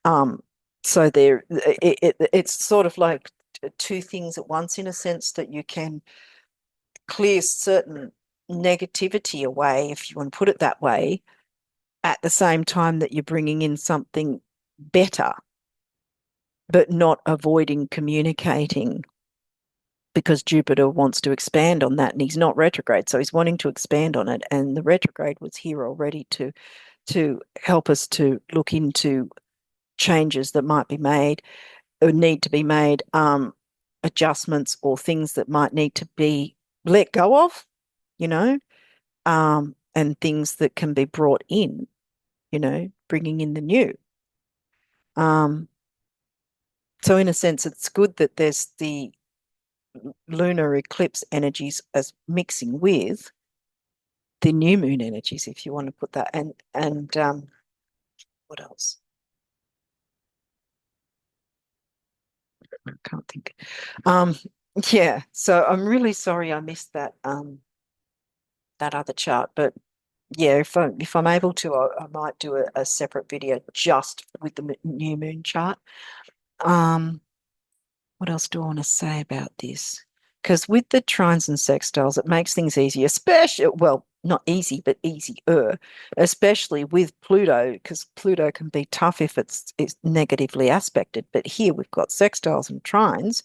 So it's sort of like two things at once, in a sense, that you can clear certain negativity away, if you want to put it that way, at the same time that you're bringing in something better, but not avoiding communicating, because Jupiter wants to expand on that, and he's not retrograde, so he's wanting to expand on it. And the retrograde was here already to help us to look into changes that might be made or need to be made, adjustments or things that might need to be let go of, you know, and things that can be brought in, bringing in the new. Um, so in a sense, it's good that there's the lunar eclipse energies as mixing with the new moon energies, if you want to put that. And what else? I can't think. Um, yeah, so I'm really sorry I missed that other chart, but yeah, if I'm able to, I might do a separate video just with the new moon chart. What else do I want to say about this? Because with the trines and sextiles, it makes things easy, especially, well, not easy, but easier, especially with Pluto, because Pluto can be tough if it's negatively aspected. But here we've got sextiles and trines,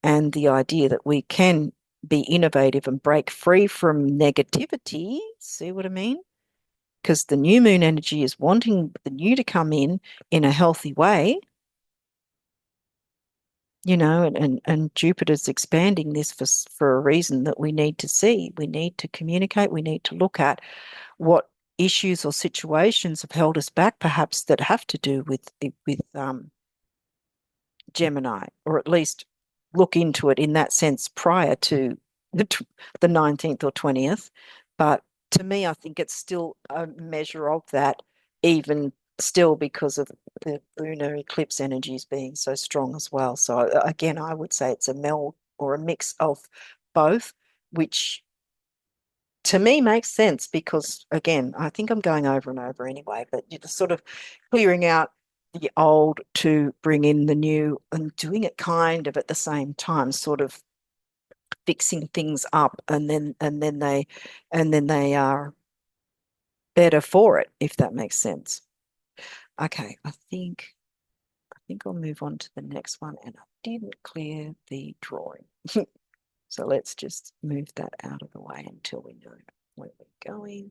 and the idea that we can be innovative and break free from negativity. See what I mean? Because the new moon energy is wanting the new to come in a healthy way, and Jupiter's expanding this for a reason that we need to see. We need to communicate. We need to look at what issues or situations have held us back, perhaps that have to do with Gemini, or at least look into it in that sense prior to the 19th or 20th. But to me, I think it's still a measure of that, even still, because of the lunar eclipse energies being so strong as well. So again, I would say it's a meld or a mix of both, which to me makes sense, because again, I think I'm going over and over anyway, but you're sort of clearing out the old to bring in the new, and doing it kind of at the same time, sort of fixing things up, and then they are better for it, if that makes sense. Okay, I think I'll move on to the next one, and I didn't clear the drawing. So let's just move that out of the way until we know where we're going.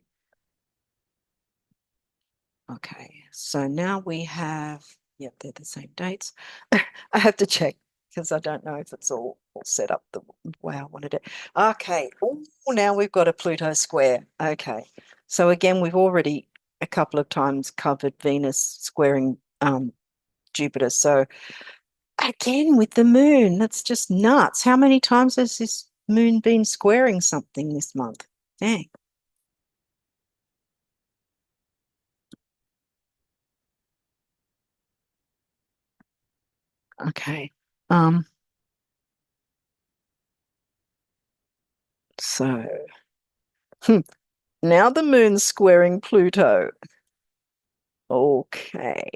Okay, so now we have, yep, they're the same dates. I have to check because I don't know if it's all set up the way I wanted it. Okay, oh, now we've got a Pluto square. Okay, so again, we've already a couple of times covered Venus squaring Jupiter. So again, with the moon, that's just nuts. How many times has this moon been squaring something this month? Dang. Okay. Um, so now the moon's squaring Pluto. Okay.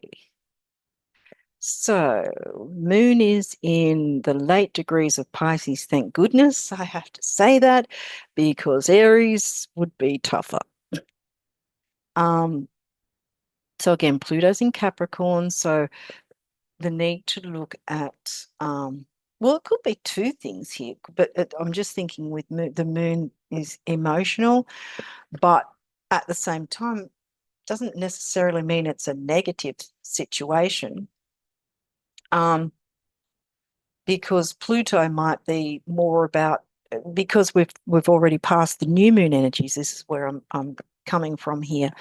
So, moon is in the late degrees of Pisces. Thank goodness I have to say that, because Aries would be tougher. Um, so again, Pluto's in Capricorn, so the need to look at, well, it could be two things here, but I'm just thinking with the moon is emotional, but at the same time, doesn't necessarily mean it's a negative situation. Because Pluto might be more about, because we've already passed the new moon energies. This is where I'm coming from here,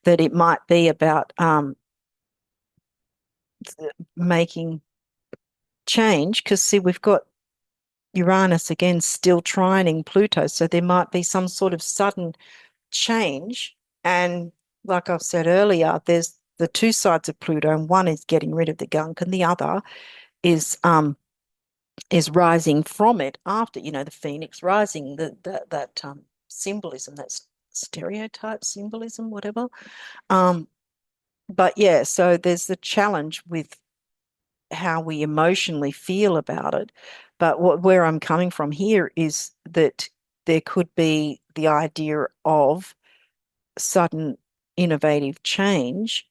that it might be about making change. Because see, we've got Uranus again still trining Pluto, so there might be some sort of sudden change. And like I've said earlier, there's the two sides of Pluto, and one is getting rid of the gunk, and the other is rising from it after, the phoenix rising, that symbolism, that's stereotype symbolism, whatever. but yeah, so there's the challenge with how we emotionally feel about it. But where I'm coming from here is that there could be the idea of sudden innovative change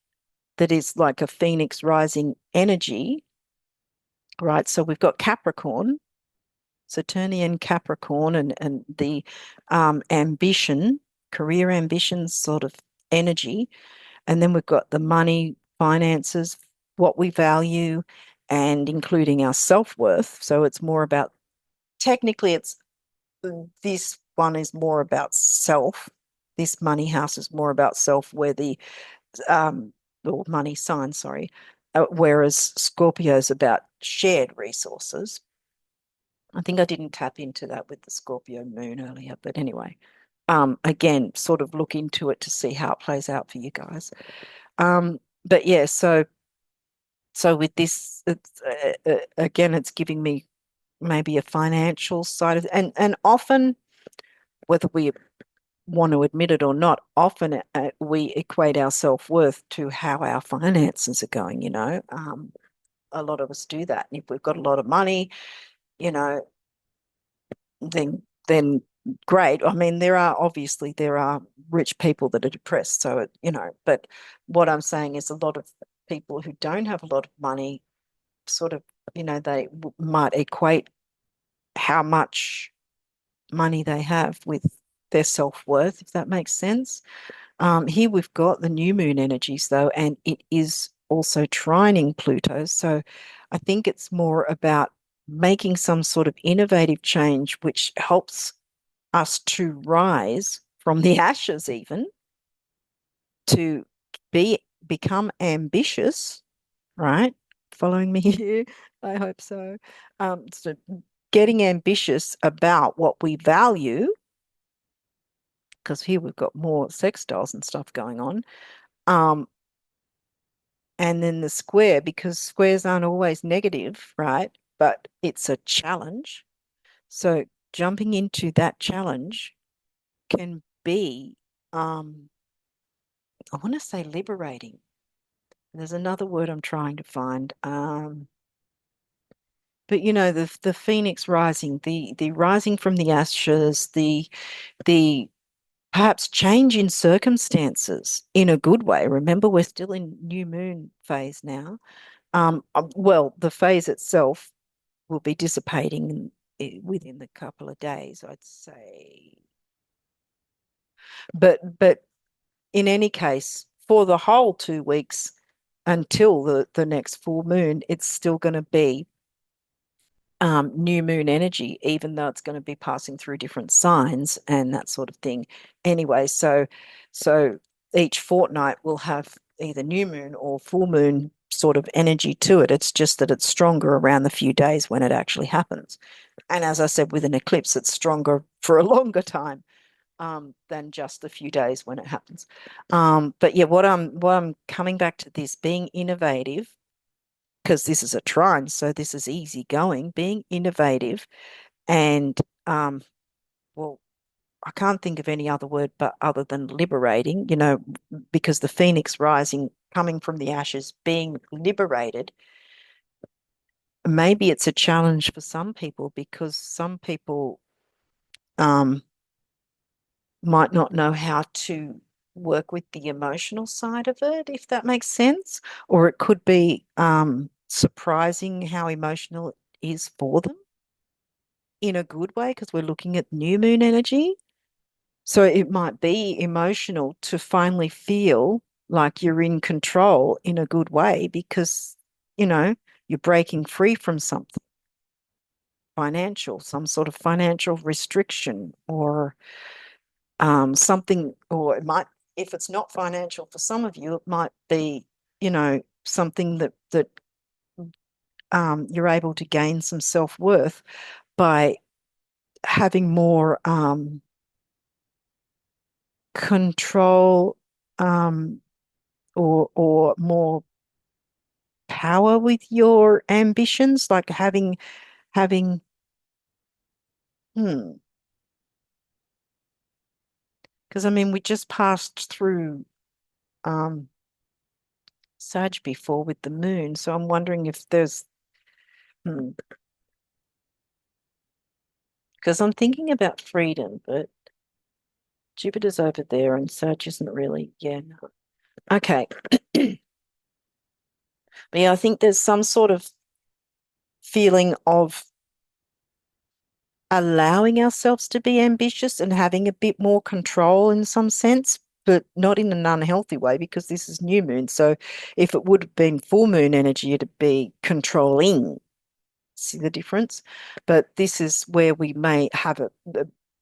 that is like a phoenix rising energy, right? So we've got Capricorn, Saturnian Capricorn, and the ambition, career ambition sort of energy. And then we've got the money, finances, what we value, and including our self-worth. So it's more about, technically, it's this one is more about self. This money house is more about self, where the or money sign, sorry, whereas Scorpio's about shared resources. I think I didn't tap into that with the Scorpio moon earlier, but anyway, again, sort of look into it to see how it plays out for you guys. But yeah, so with this, it's, again, it's giving me maybe a financial side of, and often, whether we want to admit it or not, often we equate our self-worth to how our finances are going, you know. A lot of us do that. And if we've got a lot of money, you know, then great. I mean, there are rich people that are depressed. So you know, but what I'm saying is a lot of people who don't have a lot of money sort of, you know, they might equate how much money they have with their self-worth, if that makes sense. Here we've got the new moon energies though, and it is also trining Pluto. So I think it's more about making some sort of innovative change which helps us to rise from the ashes, even to become ambitious, right? Following me here? I hope so. So getting ambitious about what we value, because here we've got more sextiles and stuff going on. Um, and then the square, because squares aren't always negative, right? But it's a challenge. So jumping into that challenge can be, I want to say liberating. There's another word I'm trying to find. But you know, the phoenix rising, the rising from the ashes, the perhaps change in circumstances in a good way. Remember, we're still in new moon phase now. Well, the phase itself will be dissipating within the couple of days, I'd say. But in any case, for the whole 2 weeks until the next full moon, it's still going to be new moon energy, even though it's going to be passing through different signs and that sort of thing. Anyway, so each fortnight will have either new moon or full moon sort of energy to it. It's just that it's stronger around the few days when it actually happens. And as I said, with an eclipse, it's stronger for a longer time than just a few days when it happens. But yeah, what I'm coming back to this being innovative, because this is a trine, so this is easy going, being innovative and well, I can't think of any other word but other than liberating, you know, because the phoenix rising, coming from the ashes, being liberated, maybe it's a challenge for some people because some people um might not know how to work with the emotional side of it, if that makes sense. Or it could be surprising how emotional it is for them in a good way because we're looking at new moon energy. So it might be emotional to finally feel like you're in control in a good way because, you know, you're breaking free from something financial, some sort of financial restriction or something, or it might, if it's not financial for some of you, it might be, you know, something that you're able to gain some self-worth by having more control or more power with your ambitions, like having hmm, because I mean we just passed through um Sag before with the moon. So I'm wondering if there's, because I'm thinking about freedom, but Jupiter's over there and Sag isn't really, yeah, no. Okay. But yeah, I think there's some sort of feeling of allowing ourselves to be ambitious and having a bit more control in some sense, but not in an unhealthy way because this is new moon. So if it would have been full moon energy, it'd be controlling. See the difference? But this is where we may have it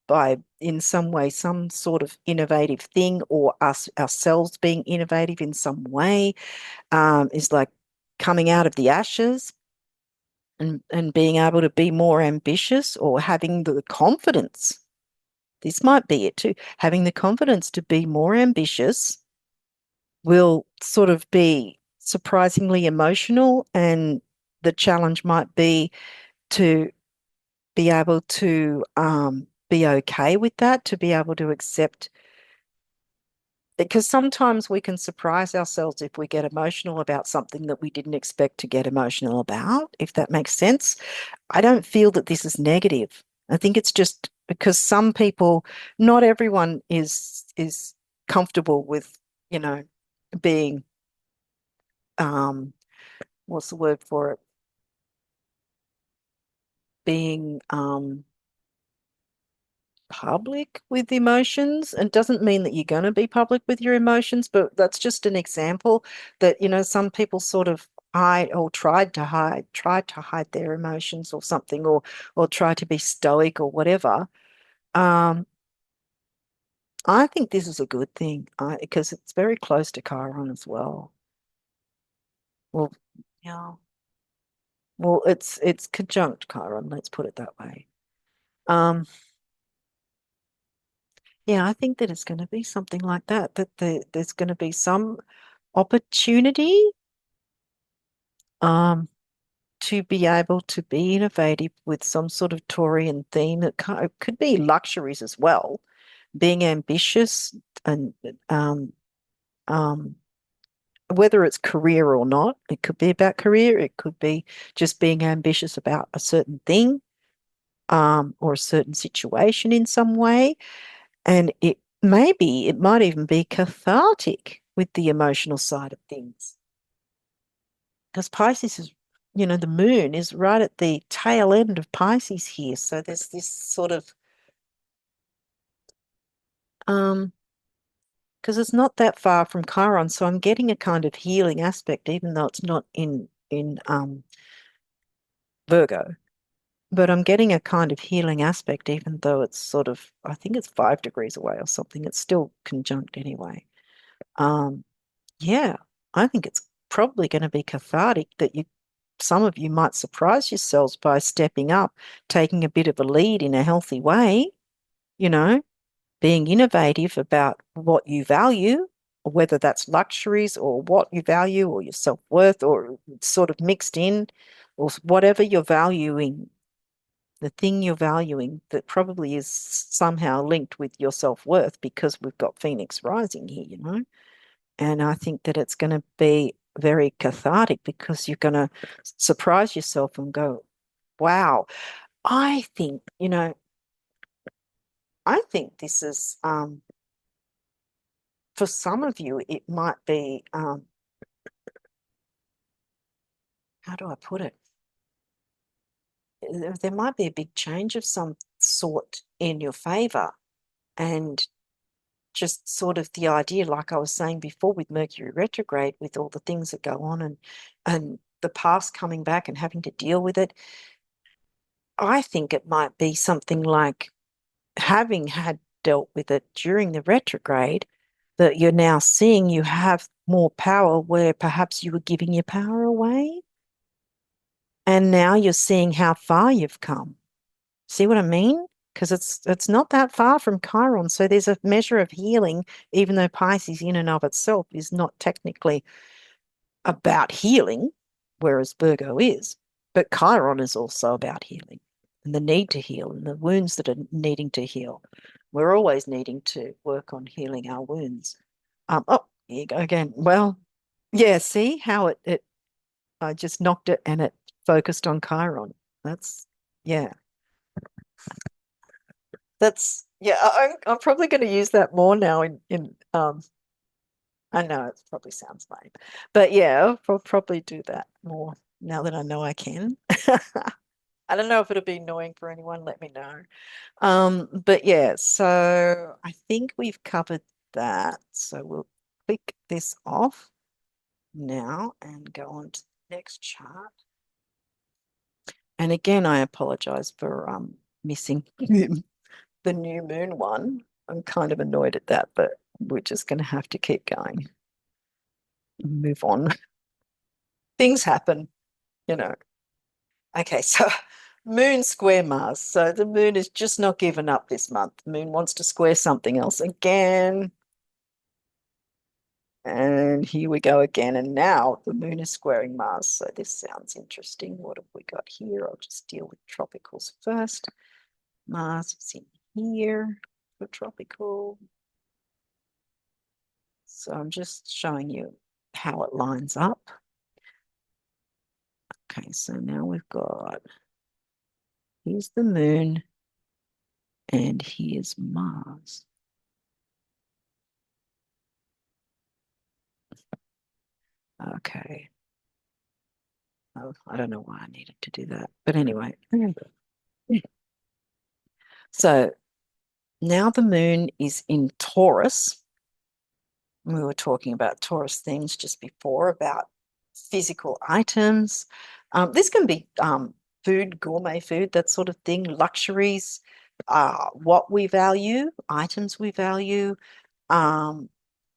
by in some way, some sort of innovative thing, or us ourselves being innovative in some way, is like coming out of the ashes and being able to be more ambitious or having the confidence. This might be it too. Having the confidence to be more ambitious will sort of be surprisingly emotional, and the challenge might be to be able to be okay with that, to be able to accept, because sometimes we can surprise ourselves if we get emotional about something that we didn't expect to get emotional about, if that makes sense. I don't feel that this is negative. I think it's just because some people, not everyone is comfortable with, you know, being what's the word for it? Being public with emotions. And doesn't mean that you're going to be public with your emotions, but that's just an example that, some people sort of hide or tried to hide their emotions or something, or try to be stoic or whatever. Um, I think this is a good thing, because it's very close to Chiron as well. Well, yeah. Well, it's conjunct Chiron, let's put it that way. Um, yeah, I think that it's going to be something like that, that there's going to be some opportunity um, to be able to be innovative with some sort of Taurian theme. It could be luxuries as well, being ambitious and um, whether it's career or not. It could be about career. It could be just being ambitious about a certain thing, or a certain situation in some way. And it might even be cathartic with the emotional side of things. Because Pisces is, the moon is right at the tail end of Pisces here. So there's this sort of, um, because it's not that far from Chiron. So I'm getting a kind of healing aspect, even though it's not in Virgo. But I'm getting a kind of healing aspect, even though it's sort of, I think it's 5 degrees away or something. It's still conjunct anyway. Um, yeah, I think it's probably going to be cathartic that some of you might surprise yourselves by stepping up, taking a bit of a lead in a healthy way, you know, being innovative about what you value, or whether that's luxuries or what you value or your self-worth, or sort of mixed in, or whatever you're valuing, the thing you're valuing that probably is somehow linked with your self-worth, because we've got Phoenix rising here. And I think that it's going to be very cathartic because you're going to surprise yourself and go, wow, I think, I think this is, for some of you, it might be, how do I put it? There might be a big change of some sort in your favor. And just sort of the idea, like I was saying before, with Mercury retrograde, with all the things that go on, and the past coming back and having to deal with it. I think it might be something like, having had dealt with it during the retrograde, that you're now seeing you have more power where perhaps you were giving your power away. And now you're seeing how far you've come. See what I mean? Because it's not that far from Chiron. So there's a measure of healing, even though Pisces in and of itself is not technically about healing, whereas Virgo is. But Chiron is also about healing, and the need to heal, and the wounds that are needing to heal. We're always needing to work on healing our wounds. Oh, here you go again. Well, Yeah, see how it I just knocked it and it focused on Chiron. That's yeah. That's yeah, I'm probably going to use that more now in I know it probably sounds lame. But yeah, I'll probably do that more now that I know I can. I don't know if it'll be annoying for anyone, let me know. But yeah, so I think we've covered that. So we'll click this off now and go on to the next chart. And again, I apologize for missing the new moon one. I'm kind of annoyed at that, but we're just going to have to keep going and move on. Things happen, you know. Okay, so moon square Mars. So the moon is just not given up this month. The moon wants to square something else again. And here we go again. And now the moon is squaring Mars. So this sounds interesting. What have we got here? I'll just deal with tropicals first. Mars is in here for tropical. So I'm just showing you how it lines up. Okay, so now we've got, here's the moon and here's Mars. Okay. Oh, I don't know why I needed to do that. But anyway. So now the moon is in Taurus. We were talking about Taurus themes just before about physical items. This can be food, gourmet food, that sort of thing, luxuries, what we value, items we value, um,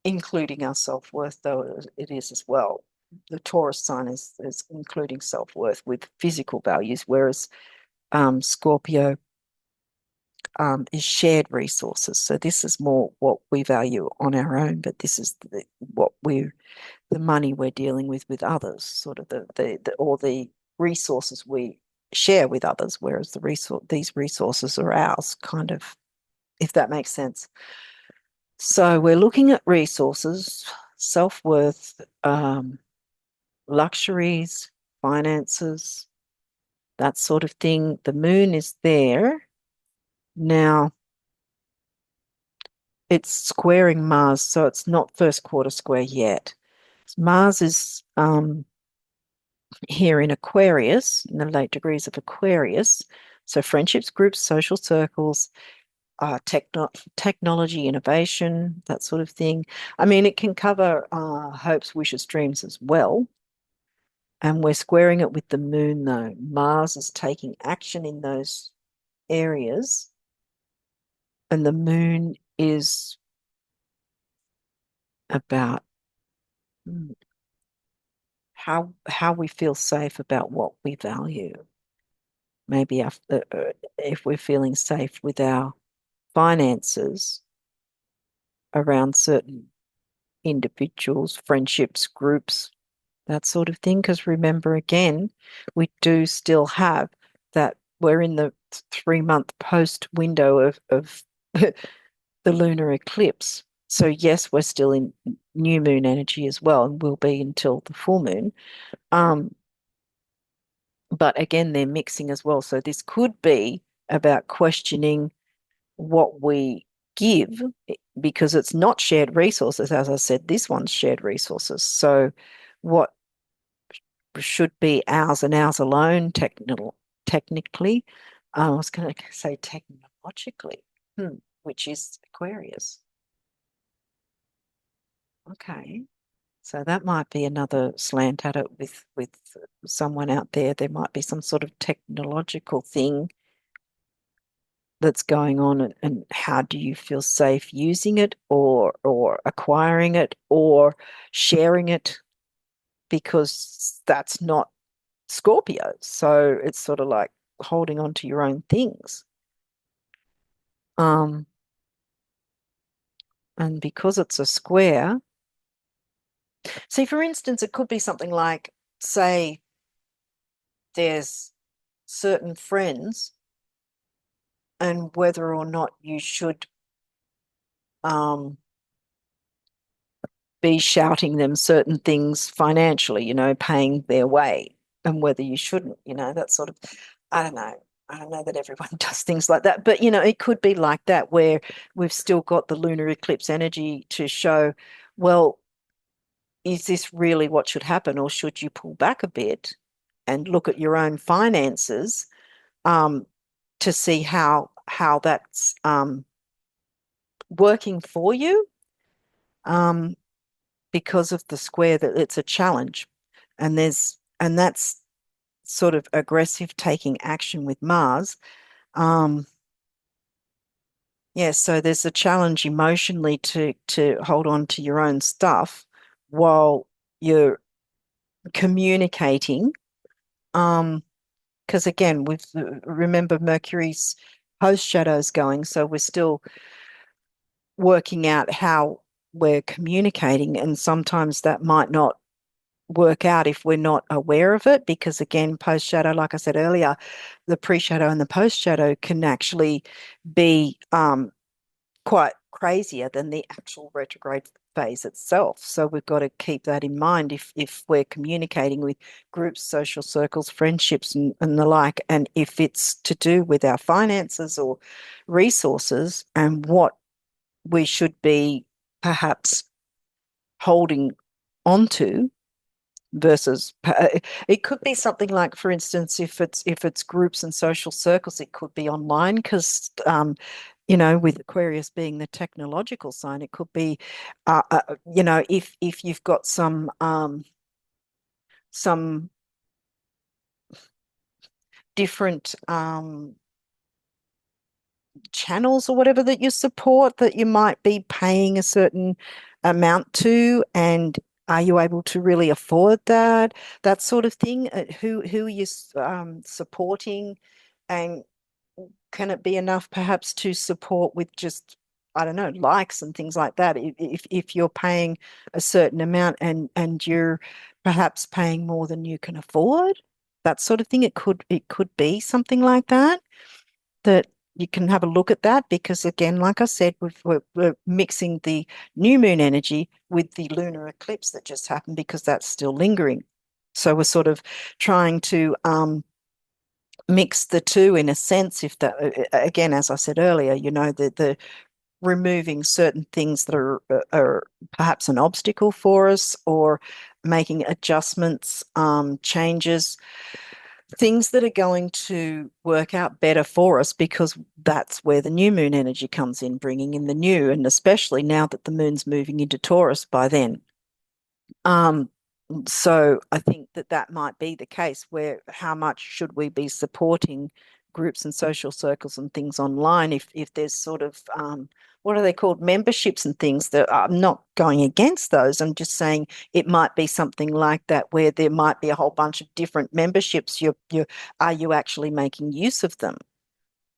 including our self-worth, though it is as well. The Taurus sign is including self-worth with physical values, whereas Scorpio is shared resources. So this is more what we value on our own, but this is what we're the money we're dealing with others, sort of or the resources we share with others, whereas these resources are ours, kind of, if that makes sense. So we're looking at resources, self-worth, luxuries, finances, that sort of thing. The moon is there. Now, it's squaring Mars, so it's not first quarter square yet. Mars is here in Aquarius, in the late degrees of Aquarius. So friendships, groups, social circles, technology, innovation, that sort of thing. I mean, it can cover hopes, wishes, dreams as well. And we're squaring it with the moon, though. Mars is taking action in those areas, and the moon is about how we feel safe about what we value. Maybe if we're feeling safe with our finances around certain individuals, friendships, groups, that sort of thing. Because remember, again, we do still have that we're in the 3 month post window of the lunar eclipse. So, yes, we're still in new moon energy as well, and will be until the full moon. But again, they're mixing as well. So, this could be about questioning what we give because it's not shared resources. As I said, this one's shared resources. So, what should be ours and ours alone, technically. I was going to say technologically, which is Aquarius. Okay. So that might be another slant at it with someone out there. There might be some sort of technological thing that's going on, and how do you feel safe using it or acquiring it or sharing it, because that's not Scorpio. So it's sort of like holding on to your own things. Um, and because it's a square, see, for instance, it could be something like, say, there's certain friends, and whether or not you should be shouting them certain things financially, paying their way, and whether you shouldn't, that sort of, I don't know. I don't know that everyone does things like that, but it could be like that where we've still got the lunar eclipse energy to show, well, is this really what should happen, or should you pull back a bit and look at your own finances um, to see how that's working for you? Um, because of the square, that it's a challenge, and that's sort of aggressive taking action with Mars. Um, yeah, so there's a challenge emotionally to hold on to your own stuff while you're communicating. Because again, with remember Mercury's post shadows going, so we're still working out how we're communicating, and sometimes that might not work out if we're not aware of it, because again, post shadow, like I said earlier, the pre shadow and the post shadow can actually be quite crazier than the actual retrograde phase itself. So we've got to keep that in mind if we're communicating with groups, social circles, friendships, and the like, and if it's to do with our finances or resources, and what we should be perhaps holding onto versus it could be something like, for instance, if it's groups and social circles, it could be online, because with Aquarius being the technological sign, it could be if you've got some different channels or whatever that you support, that you might be paying a certain amount to, and are you able to really afford that sort of thing? Who are you supporting, and can it be enough perhaps to support with just, I don't know, likes and things like that? If you're paying a certain amount, and you're perhaps paying more than you can afford, that sort of thing. It could be something like that you can have a look at that, because again, like I said, we're mixing the new moon energy with the lunar eclipse that just happened, because that's still lingering. So we're sort of trying to mix the two in a sense. If that, again, as I said earlier, the removing certain things that are perhaps an obstacle for us, or making adjustments, changes, things that are going to work out better for us, because that's where the new moon energy comes in, bringing in the new, and especially now that the moon's moving into Taurus by then. Um, so I think that might be the case, where how much should we be supporting groups and social circles and things online, if there's sort of what are they called, memberships and things, that I'm not going against those. I'm just saying it might be something like that, where there might be a whole bunch of different memberships. Are you actually making use of them?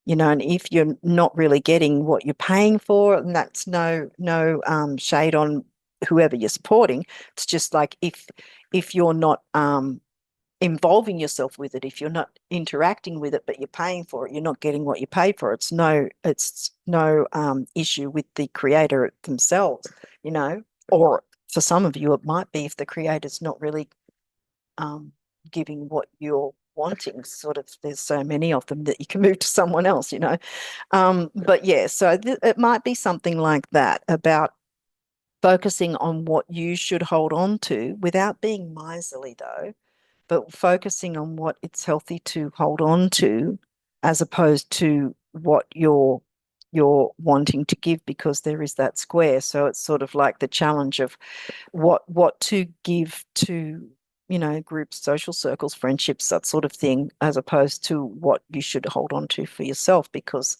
And if you're not really getting what you're paying for, and that's no shade on whoever you're supporting. It's just like, if you're not involving yourself with it, if you're not interacting with it, but you're paying for it, you're not getting what you pay for. It's no issue with the creator themselves, or for some of you, it might be if the creator's not really um, giving what you're wanting. Sort of, there's so many of them that you can move to someone else. But yeah, so it might be something like that, about focusing on what you should hold on to without being miserly, though, but focusing on what it's healthy to hold on to, as opposed to what you're wanting to give, because there is that square. So it's sort of like the challenge of what to give to, groups, social circles, friendships, that sort of thing, as opposed to what you should hold on to for yourself. Because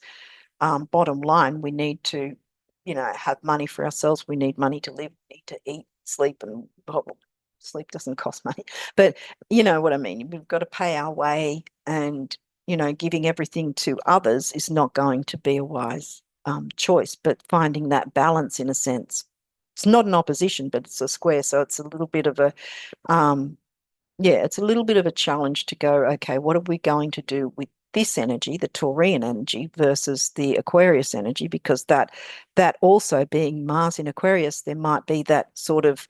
bottom line, we need to, have money for ourselves. We need money to live, we need to eat, sleep, and well, sleep doesn't cost money, but you know what I mean. We've got to pay our way, and giving everything to others is not going to be a wise choice. But finding that balance, in a sense, it's not an opposition, but it's a square. So it's a little bit of a yeah, it's a little bit of a challenge to go, okay, what are we going to do with this energy, the Taurian energy versus the Aquarius energy, because that also being Mars in Aquarius, there might be that sort of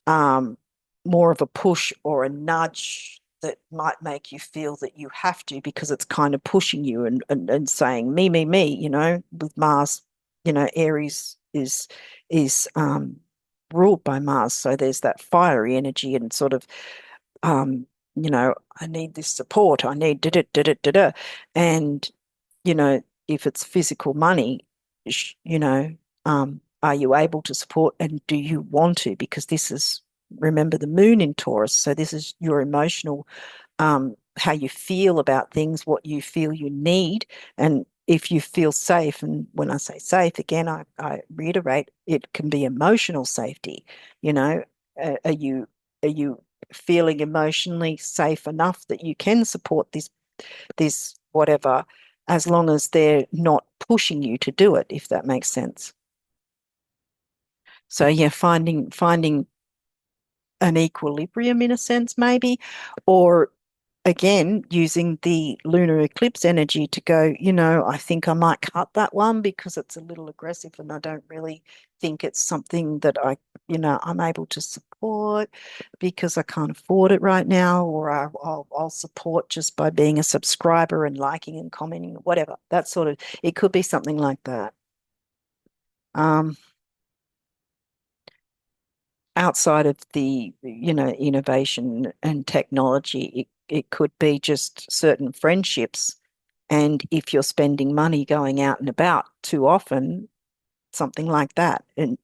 um, more of a push or a nudge that might make you feel that you have to, because it's kind of pushing you and saying me, with Mars, Aries is ruled by Mars. So there's that fiery energy and sort of I need this support, I need da da da da da da. And, if it's physical money, are you able to support and do you want to? Because this is, remember, the moon in Taurus. So this is your emotional, how you feel about things, what you feel you need. And if you feel safe, and when I say safe, again, I reiterate, it can be emotional safety. You know, are you feeling emotionally safe enough that you can support this whatever, as long as they're not pushing you to do it, if that makes sense. So yeah, finding an equilibrium in a sense, maybe, or again, using the lunar eclipse energy to go, I think I might cut that one because it's a little aggressive and I don't really think it's something that I'm able to support because I can't afford it right now, or I'll support just by being a subscriber and liking and commenting, whatever. That sort of, it could be something like that. Um, Outside of the innovation and technology, it could be just certain friendships, and if you're spending money going out and about too often, something like that, and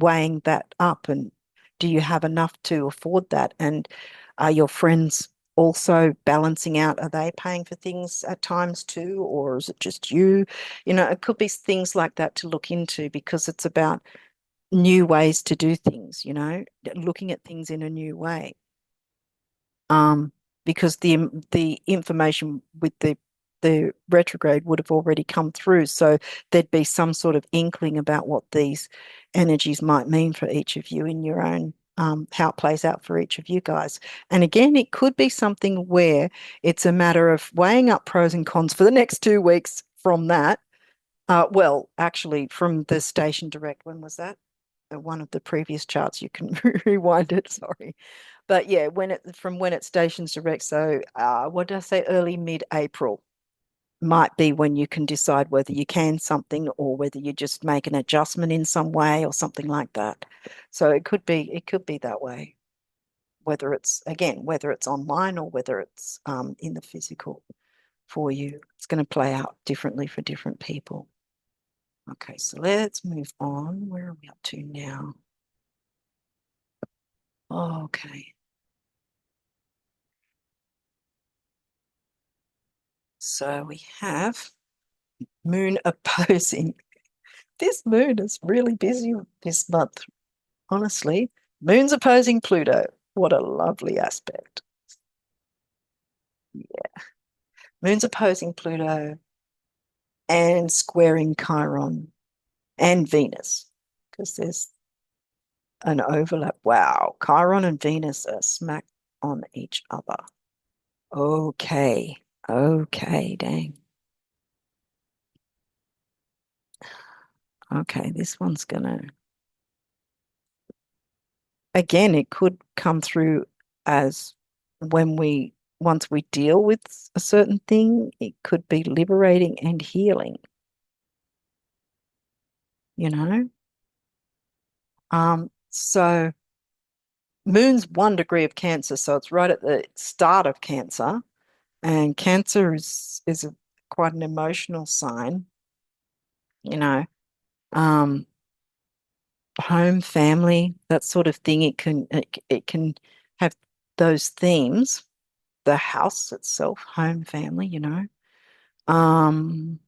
weighing that up, and do you have enough to afford that, and are your friends also balancing out, are they paying for things at times too, or is it just you? It could be things like that to look into, because it's about new ways to do things, looking at things in a new way. Um, because the information with the retrograde would have already come through, so there'd be some sort of inkling about what these energies might mean for each of you in your own, how it plays out for each of you guys. And again, it could be something where it's a matter of weighing up pros and cons for the next 2 weeks from that. Well, actually, from the station direct, when was that? One of the previous charts, you can rewind it, sorry. But yeah, when it stations direct, so what did I say, early mid-April might be when you can decide whether you can something or whether you just make an adjustment in some way or something like that. So it could be that way, whether it's online or whether it's in the physical for you. It's going to play out differently for different people. Okay, so let's move on. Where are we up to now? Okay. So we have moon opposing. This moon is really busy this month, honestly. Moon's opposing Pluto. What a lovely aspect. Moon's opposing Pluto and squaring Chiron and Venus, because there's an overlap. Wow. Chiron and Venus are smack on each other. Okay. Okay, dang. Okay, this one's gonna, again, it could come through as once we deal with a certain thing, it could be liberating and healing, you know? So Moon's 1 degree of Cancer, so it's right at the start of Cancer, and Cancer is quite an emotional sign, you know. Um, Home, family, that sort of thing. It can have those themes. The house itself, home, family, Um,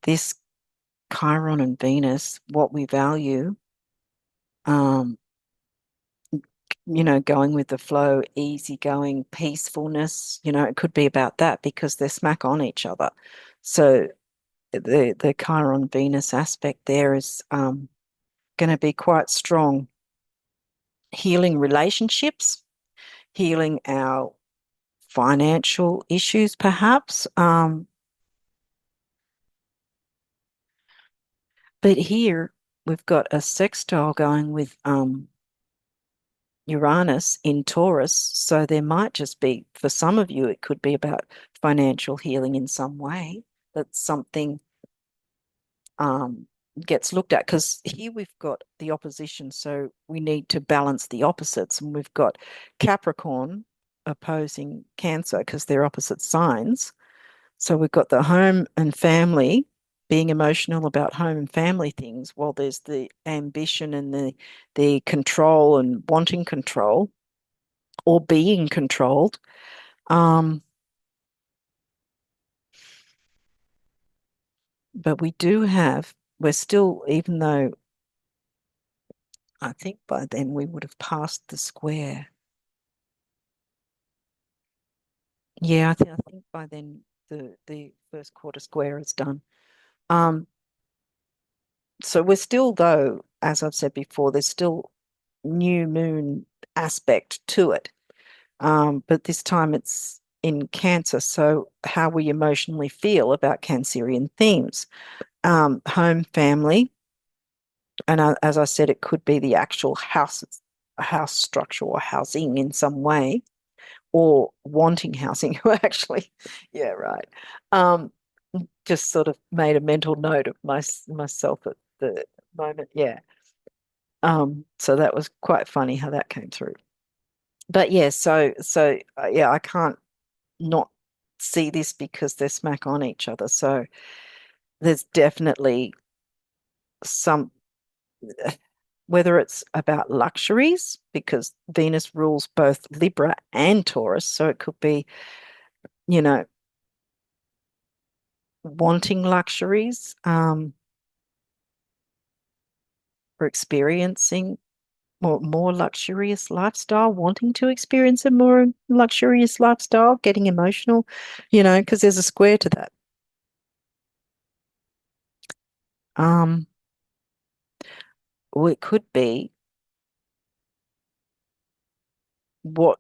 this Chiron and Venus, what we value, um, going with the flow, easygoing, peacefulness, it could be about that because they're smack on each other. So the Chiron Venus aspect there is going to be quite strong. Healing relationships, healing our financial issues, perhaps. But here we've got a sextile going with Uranus in Taurus. So there might just be, for some of you, it could be about financial healing in some way. That something gets looked at, because here we've got the opposition, so we need to balance the opposites, and we've got Capricorn opposing Cancer because they're opposite signs. So we've got the home and family, being emotional about home and family things, while there's the ambition and the control and wanting control or being controlled. But we're still, even though I think by then we would have passed the square. Yeah, I think by then the first quarter square is done. Um, so we're still, though, as I've said before, there's still new moon aspect to it. But this time it's in Cancer. So how we emotionally feel about Cancerian themes, home, family, and as I said, it could be the actual house, a house structure or housing in some way, or wanting housing. Actually, yeah, right. Um, just sort of made a mental note of myself at the moment. Yeah. So that was quite funny how that came through. But yeah, yeah, I can't not see this because they're smack on each other. So there's definitely some, whether it's about luxuries, because Venus rules both Libra and Taurus. So it could be, you know, wanting luxuries, or experiencing more luxurious lifestyle, wanting to experience a more luxurious lifestyle, getting emotional, because there's a square to that. Um, or it could be what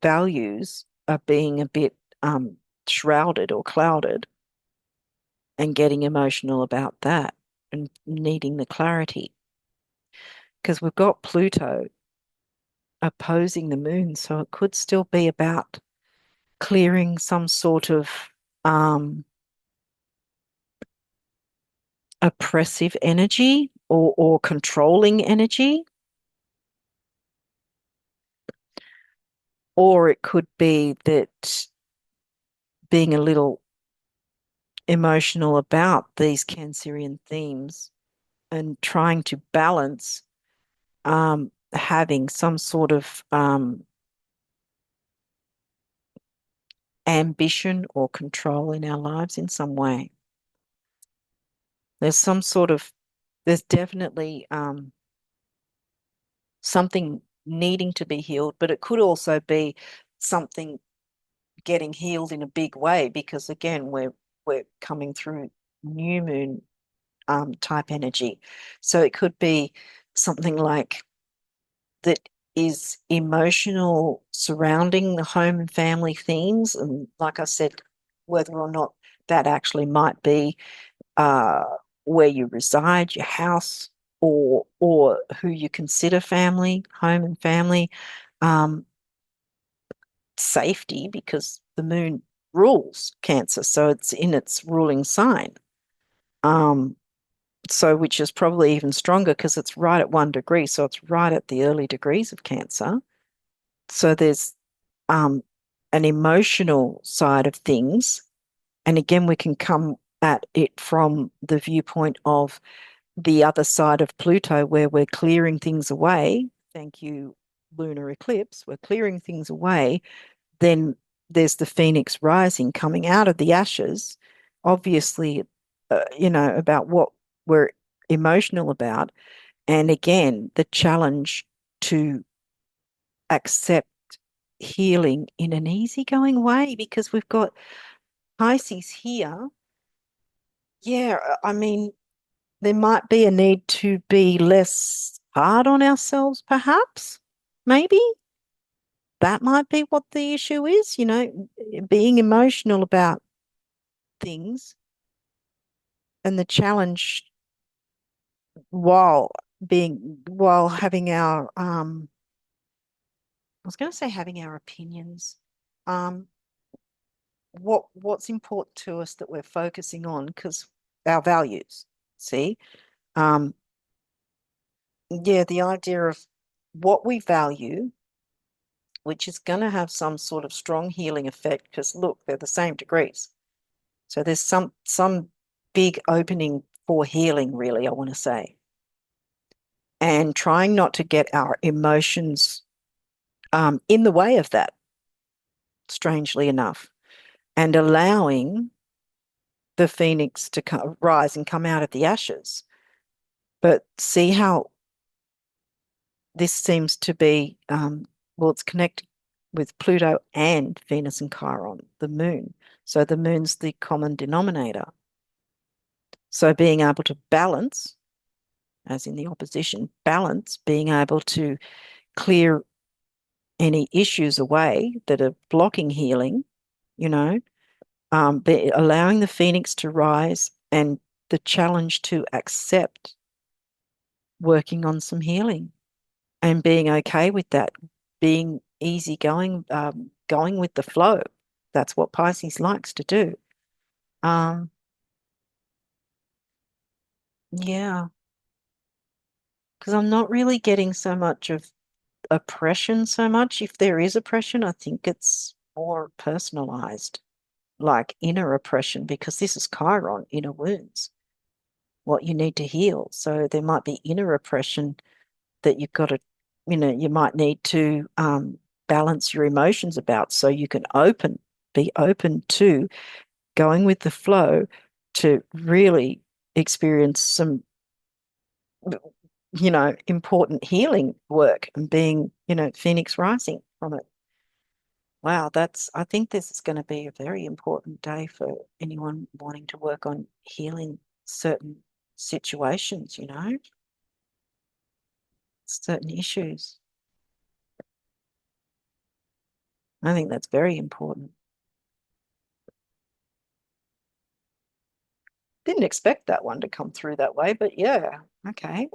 values are being a bit shrouded or clouded, and getting emotional about that and needing the clarity. Because we've got Pluto opposing the moon, so it could still be about clearing some sort of um, oppressive energy, or controlling energy. Or it could be that being a little emotional about these Cancerian themes and trying to balance, having some sort of ambition or control in our lives in some way. There's some sort of, there's definitely something needing to be healed, but it could also be something getting healed in a big way, because again, we're coming through new moon type energy. So it could be something like that is emotional surrounding the home and family themes. And like I said, whether or not that actually might be uh, where you reside, your house, or who you consider family, home and family, um, safety, because the moon rules Cancer, so it's in its ruling sign. Um, so which is probably even stronger because it's right at 1 degree, so it's right at the early degrees of Cancer. So there's um, an emotional side of things, and again, we can come at it from the viewpoint of the other side of Pluto, where we're clearing things away. Thank you, lunar eclipse. We're clearing things away. Then there's the phoenix rising coming out of the ashes, obviously, about what we're emotional about. And again, the challenge to accept healing in an easygoing way, because we've got Pisces here. Yeah, I mean, there might be a need to be less hard on ourselves, perhaps, maybe. that might be what the issue is, being emotional about things and the challenge while while having our I was going to say having our opinions. Um, what's important to us that we're focusing on because our values, see? Um, yeah, the idea of what we value, which is going to have some sort of strong healing effect because look, they're the same degrees. So there's some big opening for healing, really, I want to say. And trying not to get our emotions in the way of that, strangely enough, and allowing the phoenix to rise and come out of the ashes. But see how this seems to be, well, it's connected with Pluto and Venus and Chiron, the moon. So the moon's the common denominator. So being able to balance, as in the opposition, balance, being able to clear any issues away that are blocking healing, you know, allowing the phoenix to rise and the challenge to accept working on some healing and being okay with that, being easygoing, going with the flow. That's what Pisces likes to do. Um, yeah, because I'm not really getting so much of oppression so much. If there is oppression, I think it's more personalized, like inner oppression, because this is Chiron, inner wounds, what you need to heal. So there might be inner oppression that you've got to, you might need to balance your emotions about so you can be open to going with the flow to really experience some, important healing work and being, Phoenix rising from it. Wow, I think this is going to be a very important day for anyone wanting to work on healing certain situations, certain issues. I think that's very important. Didn't expect that one to come through that way, but yeah, okay.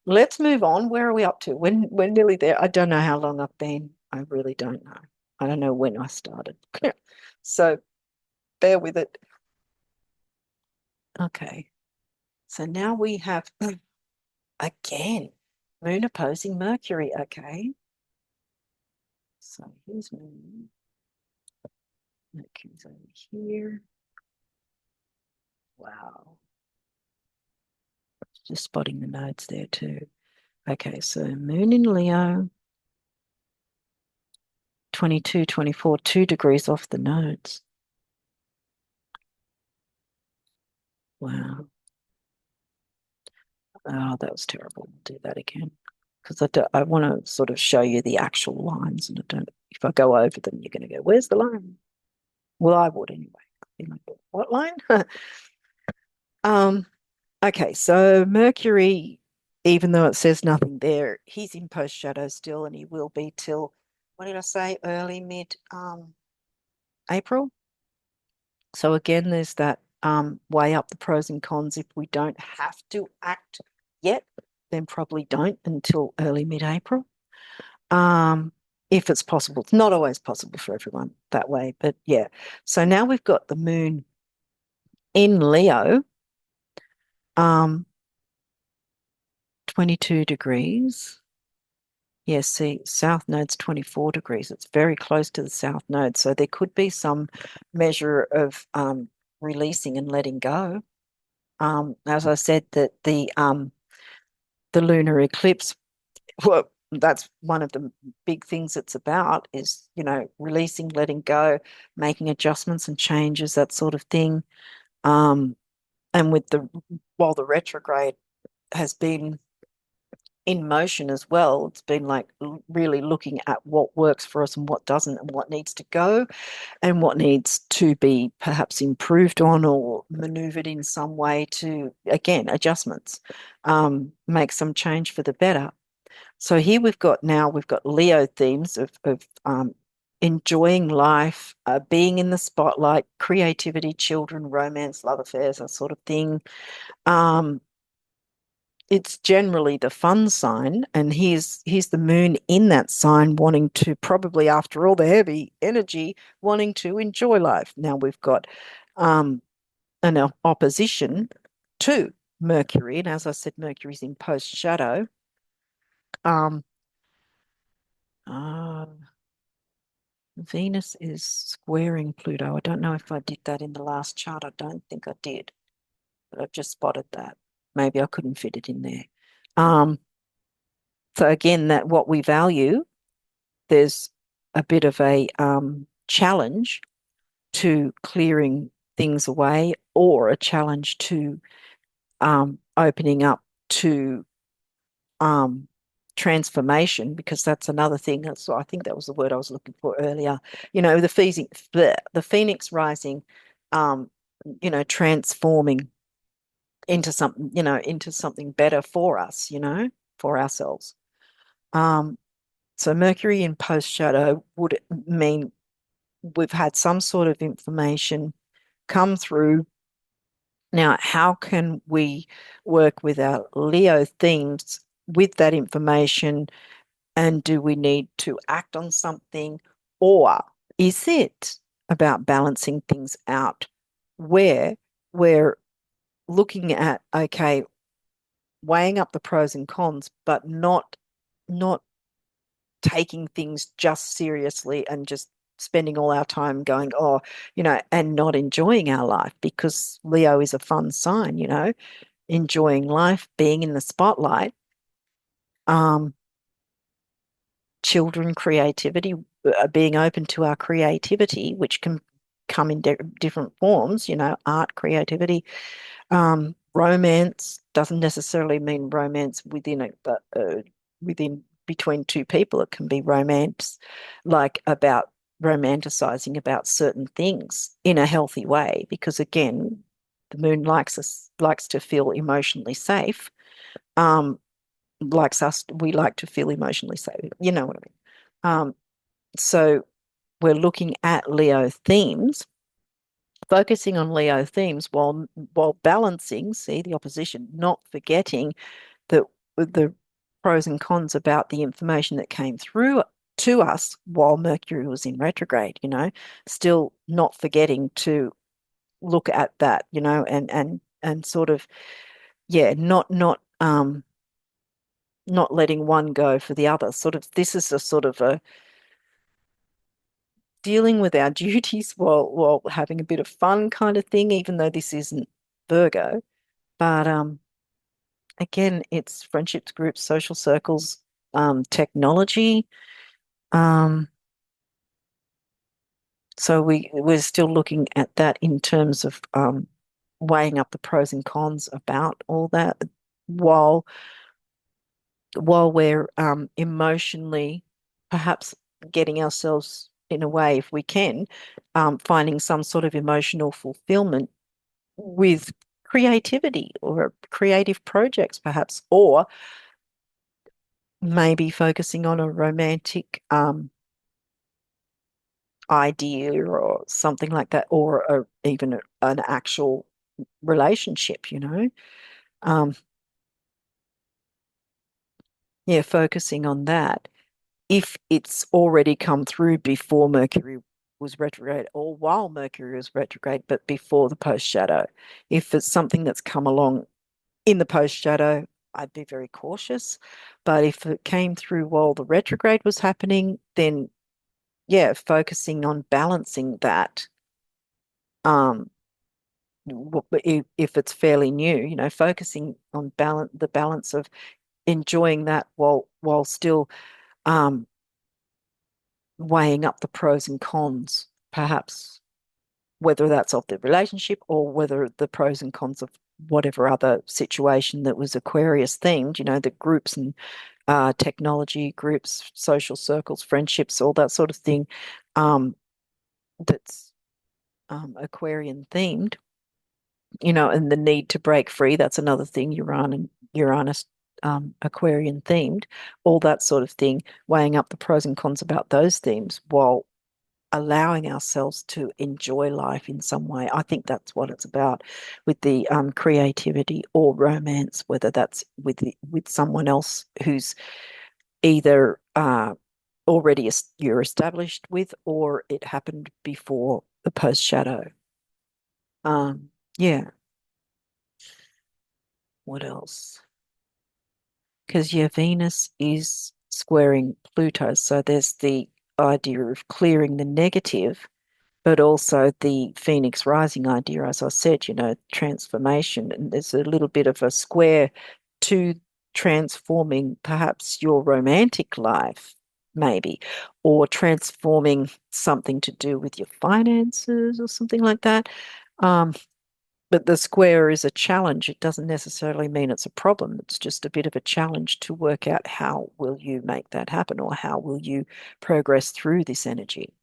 Let's move on. Where are we up to? We're nearly there. I don't know how long I've been. I really don't know. I don't know when I started. So bear with it. Okay. So now we have again Moon opposing Mercury. Okay. So here's Moon. Mercury's over here. Wow. Just spotting the nodes there too. Okay, so Moon in Leo, 22, 24, 2 degrees off the nodes. Wow. Oh, that was terrible. I'll do that again. Because I want to sort of show you the actual lines, and if I go over them, you're going to go, where's the line? Well, I would anyway. What line? um, okay, so Mercury, even though it says nothing there, he's in post shadow still, and he will be till, what did I say, early mid April. So again, there's that weigh up the pros and cons. If we don't have to act yet, then probably don't until early mid-April. If it's possible. It's not always possible for everyone that way, but yeah. So now we've got the moon in Leo, 22 degrees. Yes, see, south node's 24 degrees. It's very close to the south node. So there could be some measure of releasing and letting go. As I said, that the lunar eclipse, well, that's one of the big things it's about is, releasing, letting go, making adjustments and changes, that sort of thing. And while the retrograde has been in motion as well, it's been like really looking at what works for us and what doesn't, and what needs to go and what needs to be perhaps improved on or maneuvered in some way to, again, adjustments, make some change for the better. So here we've got Leo themes of enjoying life, being in the spotlight, creativity, children, romance, love affairs, that sort of thing. Um, it's generally the fun sign, and here's the moon in that sign wanting to, probably after all the heavy energy, wanting to enjoy life. Now we've got an opposition to Mercury, and as I said, Mercury's in post shadow. Um, uh, Venus is squaring Pluto. I don't know if I did that in the last chart. I don't think I did, but I've just spotted that. Maybe I couldn't fit it in there. Um, so again, that what we value, there's a bit of a challenge to clearing things away, or a challenge to opening up to um, transformation, because that's another thing. I think that was the word I was looking for earlier. The phoenix rising, um, transforming into something better for us, for ourselves. Um, so Mercury in post shadow would mean we've had some sort of information come through. Now, how can we work with our Leo themes with that information? And do we need to act on something? Or is it about balancing things out where we're looking at, okay, weighing up the pros and cons, but not taking things just seriously and just spending all our time going, oh, and not enjoying our life, because Leo is a fun sign, enjoying life, being in the spotlight. Um, Children, creativity, being open to our creativity, which can come in different forms, art, creativity. Romance doesn't necessarily mean romance within it, but within between two people. It can be romance, like about romanticizing about certain things in a healthy way, because again, the moon likes to feel emotionally safe. Um, Likes us, we like to feel emotionally safe. You know what I mean? So we're looking at Leo themes, focusing on Leo themes while balancing, see the opposition, not forgetting that the pros and cons about the information that came through to us while Mercury was in retrograde, still not forgetting to look at that, and sort of, yeah, not letting one go for the other. Sort of, this is a sort of a dealing with our duties while having a bit of fun kind of thing, even though this isn't Virgo. But again, it's friendships, groups, social circles, technology. Um, so we're still looking at that in terms of weighing up the pros and cons about all that, while we're emotionally perhaps getting ourselves, in a way, if we can, finding some sort of emotional fulfillment with creativity or creative projects, perhaps, or maybe focusing on a romantic idea or something like that, or even an actual relationship, Um, yeah, focusing on that. If it's already come through before Mercury was retrograde, or while Mercury was retrograde, but before the post shadow. If it's something that's come along in the post shadow, I'd be very cautious. But if it came through while the retrograde was happening, then yeah, focusing on balancing that. Um, if it's fairly new, focusing on the balance of enjoying that while still um, weighing up the pros and cons, perhaps, whether that's of the relationship or whether the pros and cons of whatever other situation that was Aquarius themed, the groups and technology groups, social circles, friendships, all that sort of thing, that's Aquarian themed, and the need to break free. That's another thing Uranus Aquarian themed, all that sort of thing, weighing up the pros and cons about those themes while allowing ourselves to enjoy life in some way. I think that's what it's about with the creativity or romance, whether that's with someone else who's either already you're established with, or it happened before the post shadow. Yeah. What else? Because yeah, Venus is squaring Pluto, so there's the idea of clearing the negative, but also the Phoenix rising idea, as I said, transformation. And there's a little bit of a square to transforming perhaps your romantic life, maybe, or transforming something to do with your finances or something like that. Um, but the square is a challenge. It doesn't necessarily mean it's a problem. It's just a bit of a challenge to work out how will you make that happen, or how will you progress through this energy.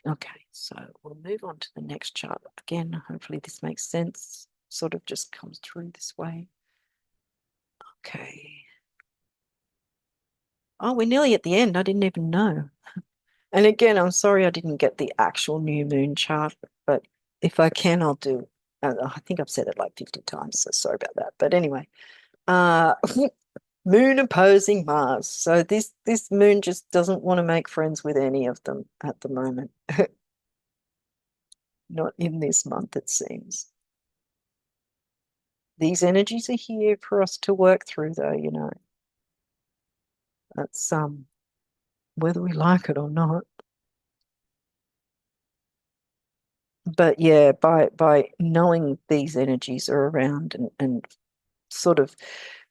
Okay, so we'll move on to the next chart. Again, hopefully this makes sense. Sort of just comes through this way. Okay. Oh, we're nearly at the end. I didn't even know. And again, I'm sorry I didn't get the actual new moon chart, but if I can, I'll do. I think I've said it like 50 times, so sorry about that. But anyway, uh, moon opposing Mars. So this moon just doesn't want to make friends with any of them at the moment. Not in this month, it seems. These energies are here for us to work through, though. That's whether we like it or not. But yeah, by knowing these energies are around, and sort of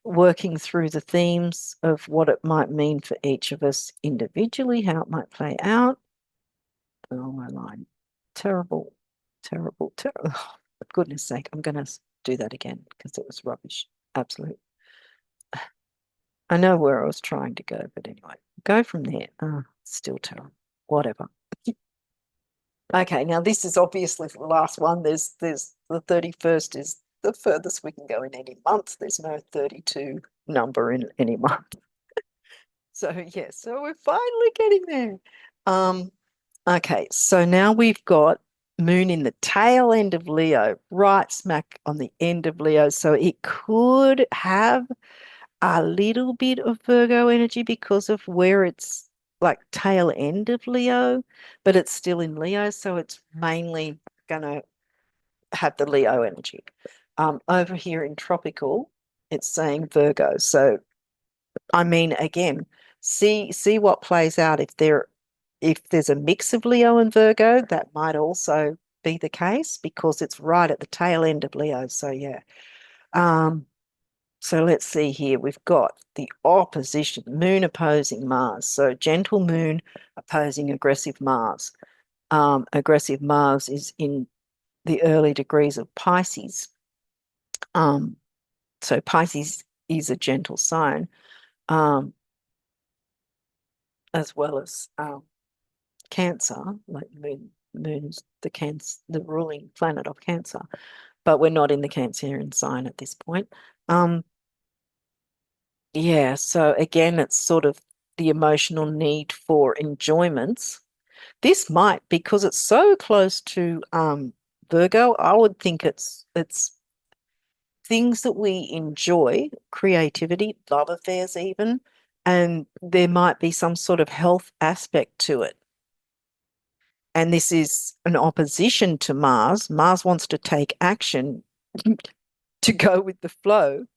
working through the themes of what it might mean for each of us individually, how it might play out. Oh, my line. Terrible, terrible, terrible. Oh, for goodness sake, I'm going to do that again because it was rubbish. Absolute. I know where I was trying to go, but anyway, go from there. Oh, still terrible. Whatever. Okay, now this is obviously the last one. There's the 31st is the furthest we can go in any month. There's no 32 number in any month. So yeah, so we're finally getting there. Okay, so now we've got Moon in the tail end of Leo, right smack on the end of Leo. So it could have a little bit of Virgo energy because of where it's like tail end of Leo, but it's still in Leo, so it's mainly going to have the Leo energy. Over here in tropical, it's saying Virgo. So I mean, again, see what plays out. If there's a mix of Leo and Virgo, that might also be the case because it's right at the tail end of Leo. So yeah. So let's see here. We've got the opposition, Moon opposing Mars. So gentle Moon opposing aggressive Mars. Aggressive Mars is in the early degrees of Pisces. So Pisces is a gentle sign, um, as well as Cancer, like Moon's the ruling planet of Cancer, but we're not in the Cancerian sign at this point. Yeah, so again, it's sort of the emotional need for enjoyments. This might, because it's so close to Virgo, I would think it's things that we enjoy, creativity, love affairs even, and there might be some sort of health aspect to it. And this is an opposition to Mars. Mars wants to take action to go with the flow.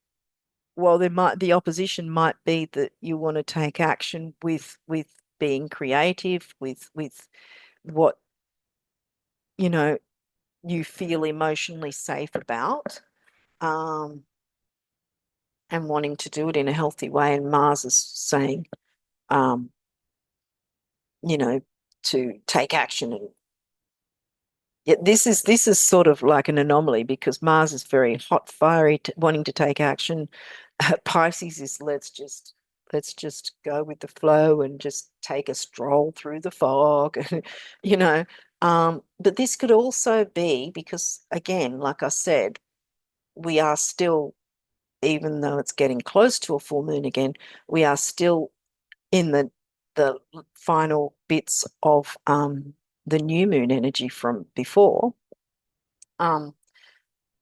Well, the opposition might be that you want to take action with being creative, with what you know you feel emotionally safe about, um, and wanting to do it in a healthy way. And Mars is saying, um, you know, to take action. And yeah, this is sort of like an anomaly because Mars is very hot, fiery, wanting to take action. Pisces is let's just go with the flow and just take a stroll through the fog, you know. But this could also be because, again, like I said, we are still, even though it's getting close to a full moon again, we are still in the final bits of the new moon energy from before. Um,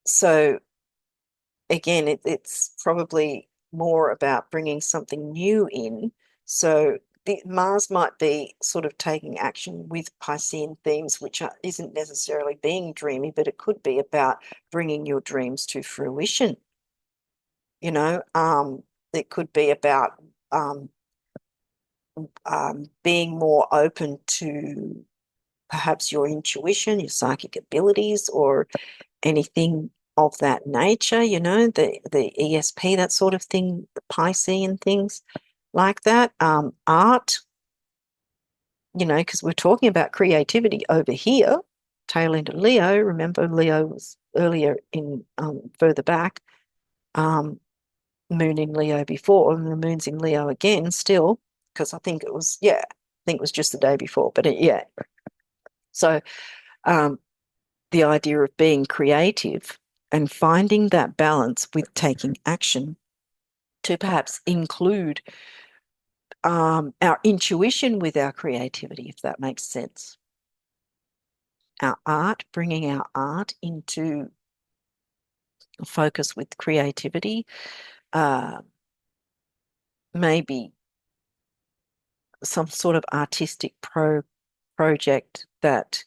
so again, it's probably more about bringing something new in. So Mars might be sort of taking action with Piscean themes, which isn't necessarily being dreamy, but it could be about bringing your dreams to fruition. You know, it could be about um, being more open to perhaps your intuition, your psychic abilities, or anything of that nature, the ESP, that sort of thing, the Piscean things like that. Art, because we're talking about creativity over here, tail into Leo. Remember, Leo was earlier in further back, moon in Leo before, and the moon's in Leo again still, because I think it was, yeah, I think it was just the day before, but yeah. So um, the idea of being creative and finding that balance with taking action to perhaps include our intuition with our creativity, if that makes sense. Our art, bringing our art into focus with creativity, maybe some sort of artistic project that,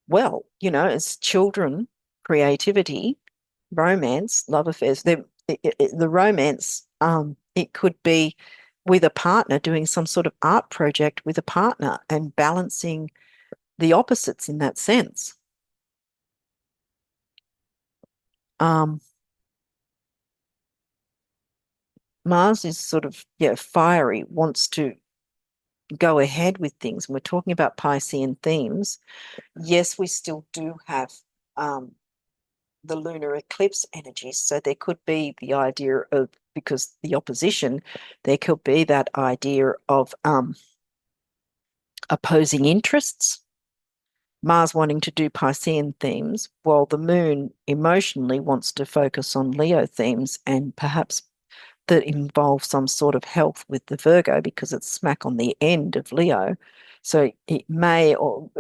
well, as children, creativity, romance, love affairs, the romance, it could be with a partner, doing some sort of art project with a partner and balancing the opposites in that sense. Um, Mars is sort of, yeah, fiery, wants to go ahead with things. And we're talking about Piscean themes. Yes, we still do have the lunar eclipse energies. So there could be the idea of, because the opposition, there could be that idea of opposing interests. Mars wanting to do Piscean themes, while the moon emotionally wants to focus on Leo themes and perhaps that involve some sort of health with the Virgo because it's smack on the end of Leo. So it may, or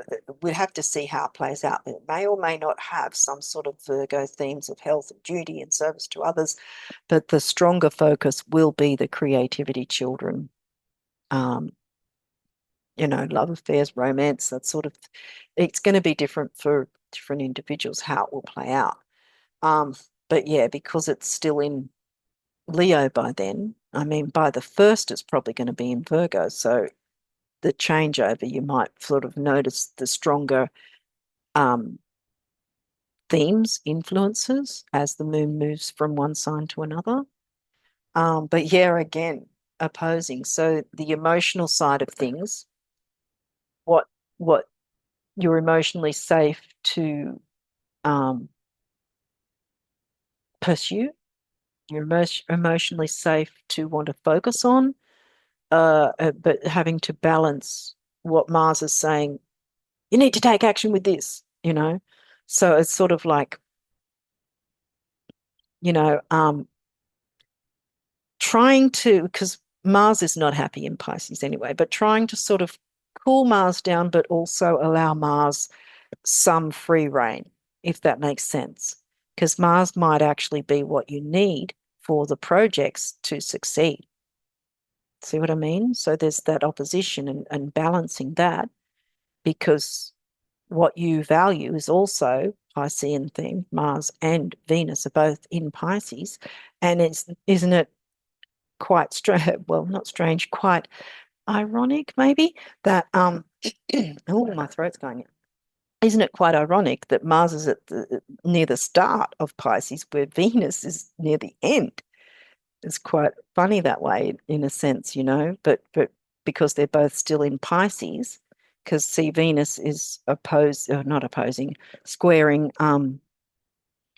we'd have to see how it plays out. It may or may not have some sort of Virgo themes of health and duty and service to others, but the stronger focus will be the creativity children, um, love affairs, romance, that sort of, it's going to be different for different individuals how it will play out. Um, but yeah, because it's still in Leo by then, I mean, by the first, it's probably going to be in Virgo. So the changeover, you might sort of notice the stronger um, themes, influences as the moon moves from one sign to another. But yeah, again, opposing. So the emotional side of things, what what you're emotionally safe to pursue, you're emotionally safe to want to focus on, but having to balance what Mars is saying, you need to take action with this. So it's sort of like, you know, um, trying to, because Mars is not happy in Pisces anyway, but trying to sort of cool Mars down, but also allow Mars some free rein, if that makes sense. Because Mars might actually be what you need for the projects to succeed. See what I mean? So there's that opposition and balancing that, because what you value is also Piscean theme. Mars and Venus are both in Pisces. And isn't it quite strange? Well, not strange, quite ironic, maybe, that oh, my throat's going. Isn't it quite ironic that Mars is near the start of Pisces, where Venus is near the end? It's quite funny that way, in a sense. But because they're both still in Pisces, because see, Venus is not opposing, squaring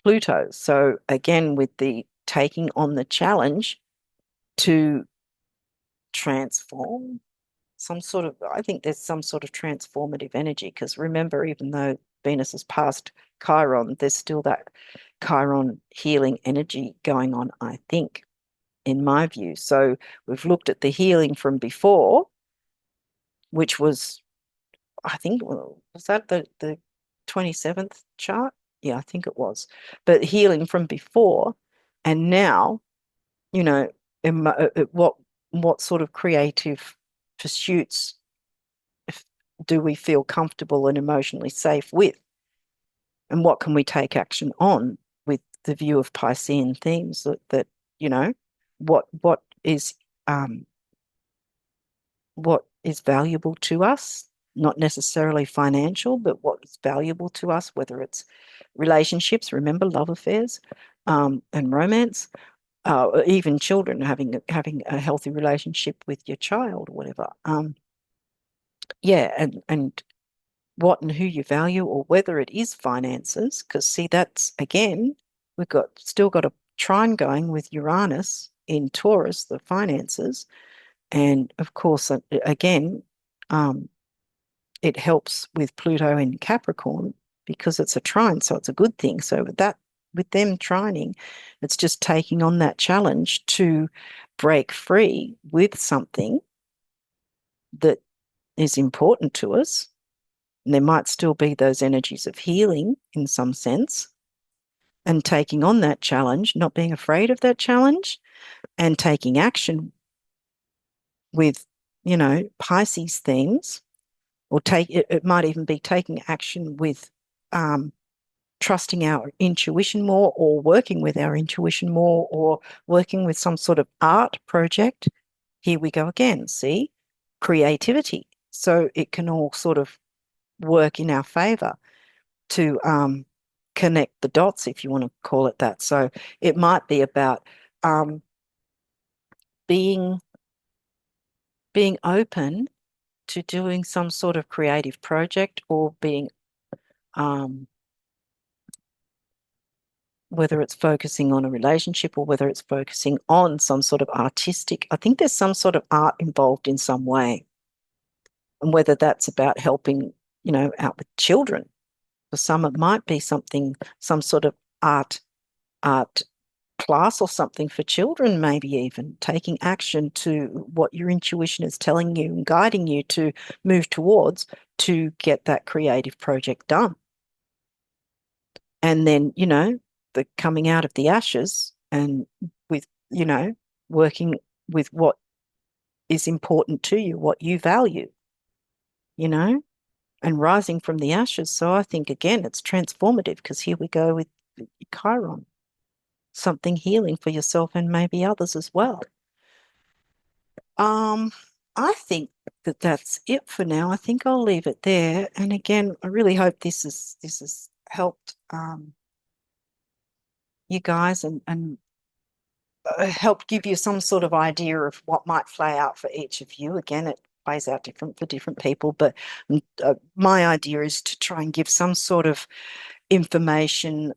Pluto. So again, with the taking on the challenge to transform some sort of, I think there's some sort of transformative energy, because remember, even though Venus has passed Chiron, there's still that Chiron healing energy going on, I think, in my view. So we've looked at the healing from before, which was, I think, was that the 27th chart? Yeah, I think it was. But healing from before and now, you know, what sort of creative pursuits do we feel comfortable and emotionally safe with? And what can we take action on with the view of Piscean themes that you know, what is um what is valuable to us, not necessarily financial, but what is valuable to us, whether it's relationships, remember love affairs, and romance, or even children, having a healthy relationship with your child or whatever. Yeah, and what and who you value, or whether it is finances, because see, that's again, we've still got a trine going with Uranus in Taurus, the finances. And of course, again, um, it helps with Pluto in Capricorn because it's a trine, so it's a good thing. So with them trining, it's just taking on that challenge to break free with something that is important to us. And there might still be those energies of healing in some sense, and taking on that challenge, not being afraid of that challenge, and taking action with, Pisces themes, or it might even be taking action with trusting our intuition more, or working with our intuition more, or working with some sort of art project. Here we go again, see? Creativity. So it can all sort of work in our favor to connect the dots, if you want to call it that. So it might be about um, being being open to doing some sort of creative project, or being whether it's focusing on a relationship, or whether it's focusing on some sort of artistic. I think there's some sort of art involved in some way, and whether that's about helping, out with children. For some, it might be some sort of art class or something for children, maybe even taking action to what your intuition is telling you and guiding you to move towards, to get that creative project done. And then, the coming out of the ashes, and with, working with what is important to you, what you value, you know, and rising from the ashes. So I think, again, it's transformative, because here we go with Chiron, something healing for yourself and maybe others as well. Um, I think that that's it for now. I think I'll leave it there. And again, I really hope this has helped you guys, and helped give you some sort of idea of what might play out for each of you. Again, it plays out different for different people, but my idea is to try and give some sort of information,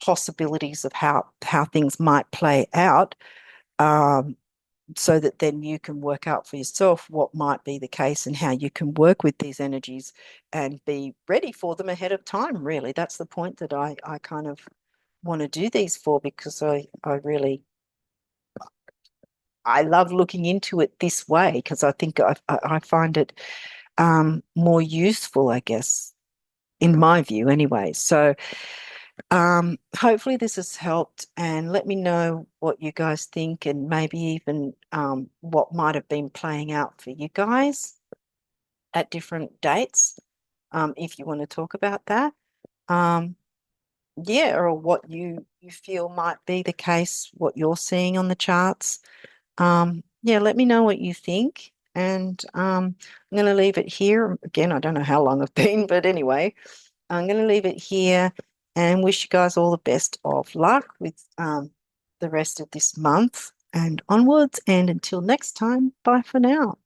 possibilities of how things might play out, so that then you can work out for yourself what might be the case, and how you can work with these energies and be ready for them ahead of time. Really, that's the point that I kind of want to do these for, because I love looking into it this way, because I think I find it more useful, I guess, in my view anyway. So hopefully this has helped, and let me know what you guys think, and maybe even what might have been playing out for you guys at different dates, if you want to talk about that. Yeah, or what you feel might be the case, what you're seeing on the charts. Yeah, let me know what you think. And I'm going to leave it here. Again, I don't know how long I've been, but anyway, I'm going to leave it here, and wish you guys all the best of luck with the rest of this month and onwards. And until next time, bye for now.